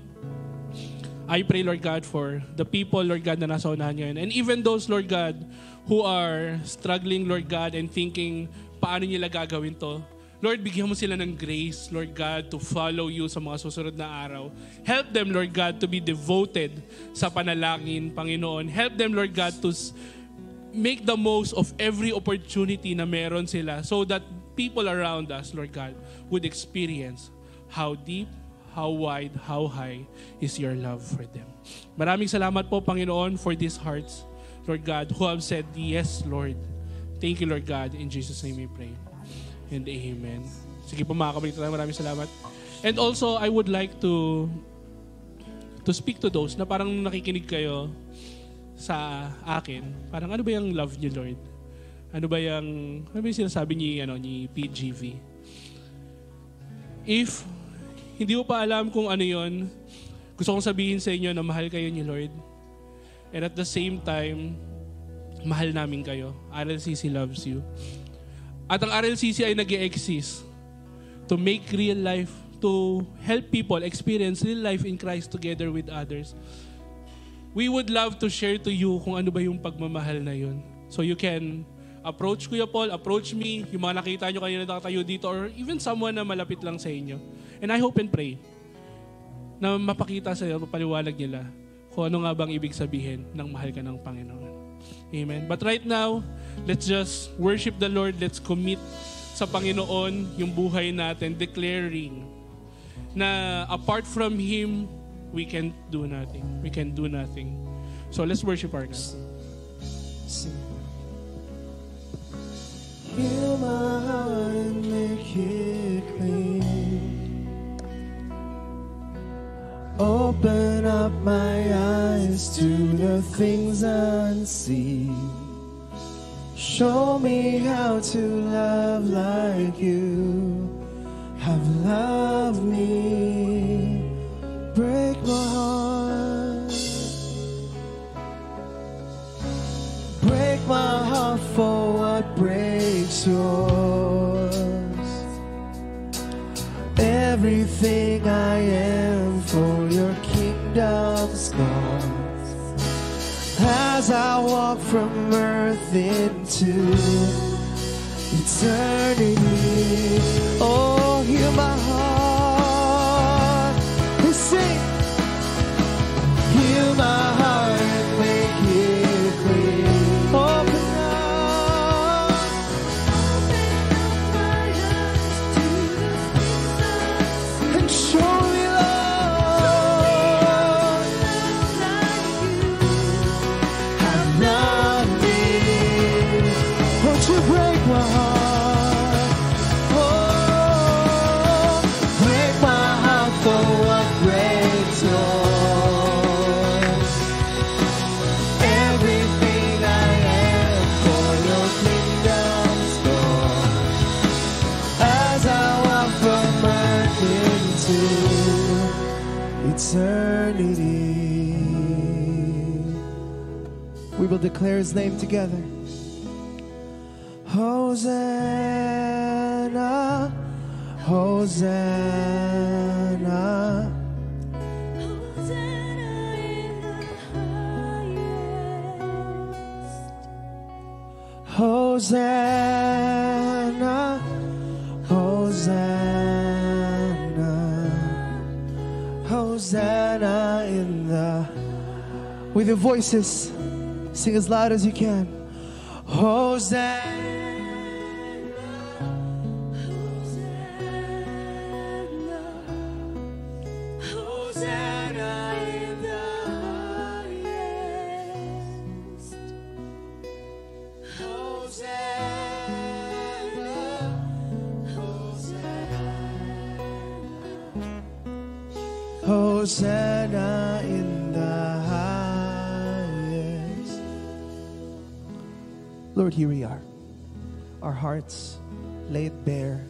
I pray, Lord God, for the people, Lord God, na nasa unahan ngayon. And even those, Lord God, who are struggling, Lord God, and thinking, paano nila gagawin to? Lord, bigyan mo sila ng grace, Lord God, to follow you sa mga susunod na araw. Help them, Lord God, to be devoted sa panalangin, Panginoon. Help them, Lord God, to make the most of every opportunity na meron sila so that people around us, Lord God, would experience how deep, how wide, how high is your love for them. Maraming salamat po, Panginoon, for these hearts, Lord God, who have said, yes, Lord. Thank you, Lord God. In Jesus' name we pray. And amen. Sige po mga kabalita, maraming salamat. And also, I would like to speak to those na parang nakikinig kayo sa akin, parang ano ba yung love niyo, Lord? Ano ba yung sinasabi ni PGV? If hindi ko pa alam kung ano yon, gusto kong sabihin sa inyo na mahal kayo ni Lord. And at the same time, mahal namin kayo. RLCC loves you. At ang RLCC ay nag-e-exist to make real life, to help people experience real life in Christ together with others. We would love to share to you kung ano ba yung pagmamahal na yun. So you can approach Kuya Paul, approach me, yung mga nakita nyo kanina nakatayo dito, or even someone na malapit lang sa inyo. And I hope and pray na mapakita sa iyo, mapaliwalag nila kung ano nga bang ibig sabihin ng mahal ka ng Panginoon. Amen. But right now, let's just worship the Lord. Let's commit sa Panginoon yung buhay natin, declaring na apart from Him, we can do nothing. We can do nothing. So let's worship our God. Heal my heart and make it clean. Open up my eyes to the things unseen. Show me how to love like you have loved me. Break my heart. Break my heart for what breaks yours. Everything I am for your kingdom's gone. As I walk from earth into eternity, oh, heal my heart. We sing. Heal my heart and make it clean. Open up my eyes to the things and show me love like you have loved me. Won't you break my heart? Oh, break my heart for what breaks yours. Everything I am for your kingdom's gone. As I walk from earth into eternity, we will declare His name together. Hosanna, Hosanna. Hosanna, Hosanna, Hosanna in the... With your voices, sing as loud as you can. Hosanna, Hosanna, Hosanna in the highest. Hosanna, Hosanna, Hosanna in the highest. Lord, here we are. Our hearts laid bare.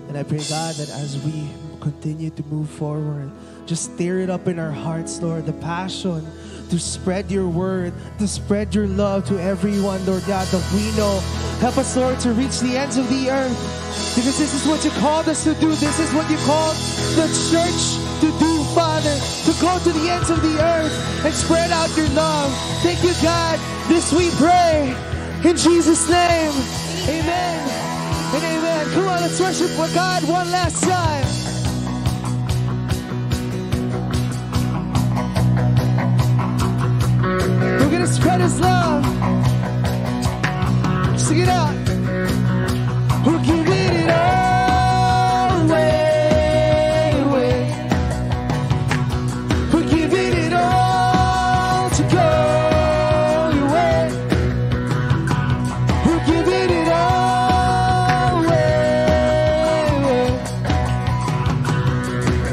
And I pray, God, that as we continue to move forward, just stir it up in our hearts, Lord, the passion to spread your word, to spread your love to everyone, Lord God, that we know. Help us, Lord, to reach the ends of the earth. Because this is what you called us to do. This is what you called the church to do, Father, to go to the ends of the earth and spread out your love. Thank you, God. This we pray in Jesus' name. Amen and amen. Come on, let's worship God one last time. We're gonna spread His love. Sing it out. We're giving it all away. We're giving it all to go your way. We're giving it all away.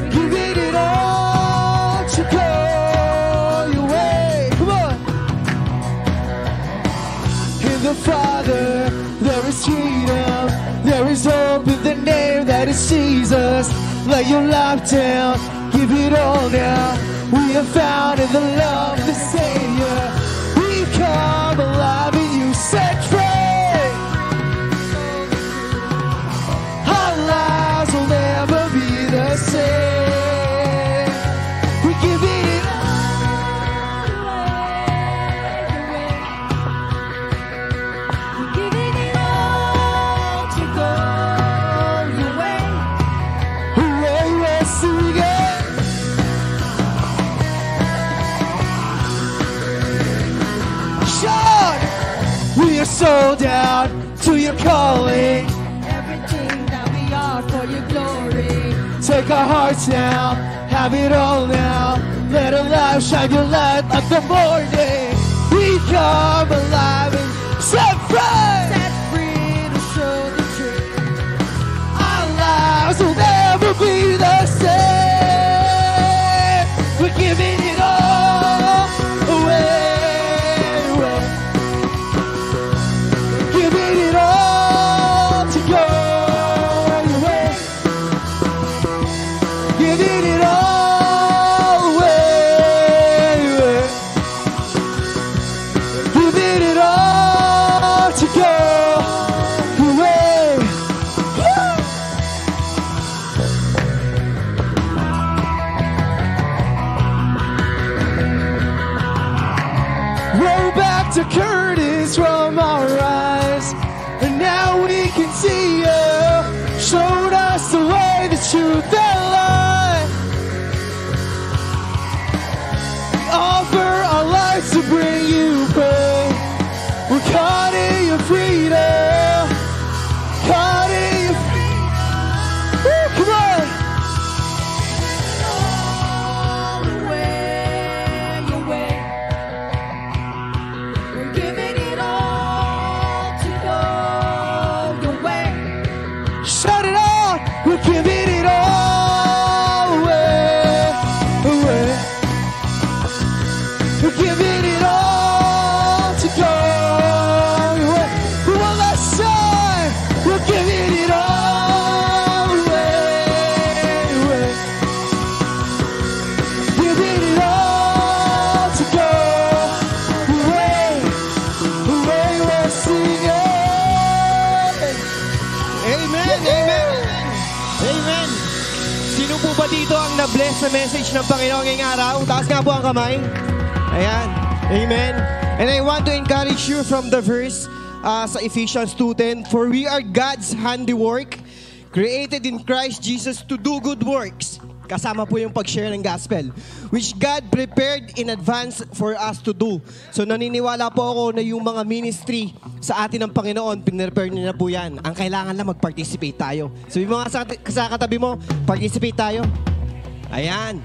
Giving it all to go your way. Come on. In the Father, there is freedom. There is hope in the name that is Jesus. lay your life down, give it all now. We are found in the love of the Savior. We come alive and you set free. Our lives will never be the same. We give it all away. We're giving it all to go your way. Away we're singing. Shout! We are sold out to your calling. Everything that we are for your glory. Take our hearts now, have it all now. Let our lives shine your light like the morning. We come alive and set free. Set free to show the truth. Our lives will never be the same. We're giving it all away. Giving it all to go your way. Giving it all away. Giving it all to go your way. Woo! Roll back to curtains from our eyes, and now we can see you. Showed us the way, the truth, and light. We offer our lives to bring you pain. We're caught in your freedom. Caught in your freedom. Woo, come on. All away your way. We're giving it all to go your way. Shout it out! We're giving it all away, away. We're giving it all to go away. One last time, we're giving it all away, away. Giving it all to go away, away. We're singing. Amen, amen, amen. Sino po ba dito ang na-bless sa message ng Panginoon ngayong araw? Taas nga po ang kamay. Ayan, amen. And I want to encourage you from the verse sa Ephesians 2:10, for we are God's handiwork, created in Christ Jesus to do good works. Kasama po yung pag-share ng gospel, which God prepared in advance for us to do. So naniniwala po ako na yung mga ministry sa atin ng Panginoon, pinrepare niya na po yan. Ang kailangan lang mag-participate tayo. So yung mga sa katabi mo, participate tayo. Ayan.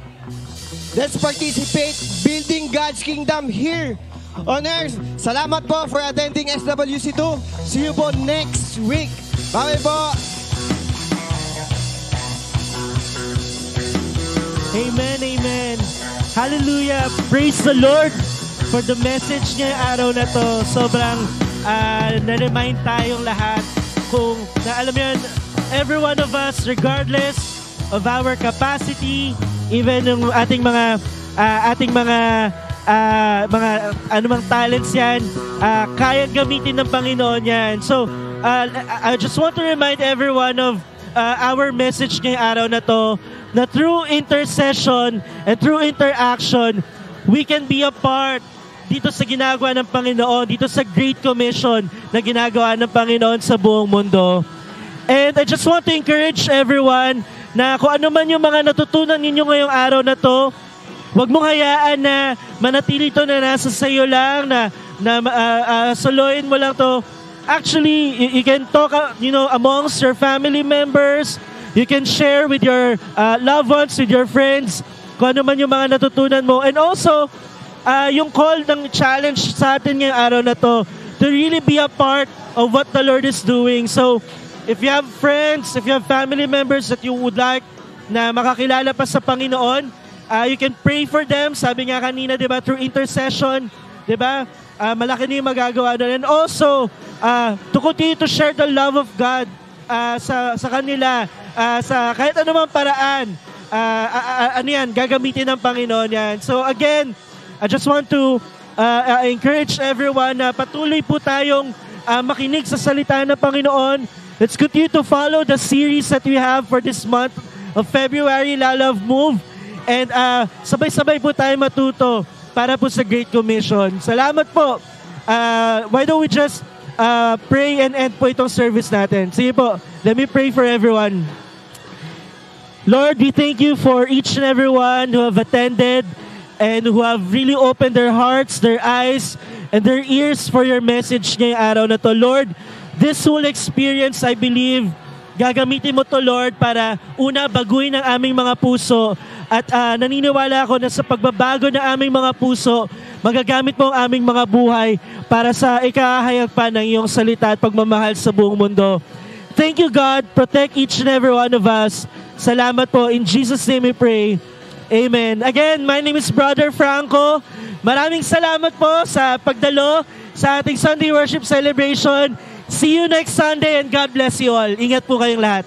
Let's participate building God's kingdom here on earth. Salamat po for attending SWC2. See you po next week. Bye po. Amen, amen. Hallelujah. Praise the Lord for the message niya yung araw na to. Sobrang na-remind tayong lahat kung, na alam mo yun, every one of us, regardless of our capacity, even yung ating mga anumang talents yan, kayang gamitin ng Panginoon yan. So, I just want to remind everyone of our message ngayong araw na to, na through intercession and through interaction, we can be a part dito sa ginagawa ng Panginoon, dito sa Great Commission na ginagawa ng Panginoon sa buong mundo. And I just want to encourage everyone na kung ano man yung mga natutunan ninyo ngayong araw na to, huwag mong hayaan na manatili ito na nasa sayo lang, na soloyin mo lang to. Actually, you can talk, amongst your family members. You can share with your loved ones, with your friends, kung ano man yung mga natutunan mo. And also, yung call ng challenge sa atin ngayong araw na to really be a part of what the Lord is doing. So, if you have friends, if you have family members that you would like na makakilala pa sa Panginoon, you can pray for them. Sabi nga kanina, di ba, through intercession, di ba? Malaki na yung magagawa doon. And also, to continue to share the love of God sa kanila. sa kahit anumang paraan, gagamitin ng Panginoon yan. So again, I just want to encourage everyone na patuloy po tayong makinig sa salita ng Panginoon. Let's continue to follow the series that we have for this month of February, Love Move. And sabay-sabay po tayo matuto para po sa Great Commission. Salamat po. Why don't we just pray and end po itong service natin. Sige po, let me pray for everyone. Lord, we thank you for each and everyone who have attended and who have really opened their hearts, their eyes, and their ears for your message ngayong araw na to. Lord, this whole experience, I believe, gagamitin mo to, Lord, para una, baguhin ang aming mga puso. At naniniwala ako na sa pagbabago ng aming mga puso, magagamit mo ang aming mga buhay para sa ikahayag pa ng iyong salita at pagmamahal sa buong mundo. Thank you, God. Protect each and every one of us. Salamat po. In Jesus' name we pray. Amen. Again, my name is Brother Franco. Maraming salamat po sa pagdalo sa ating Sunday Worship Celebration. See you next Sunday and God bless you all. Ingat po kayong lahat.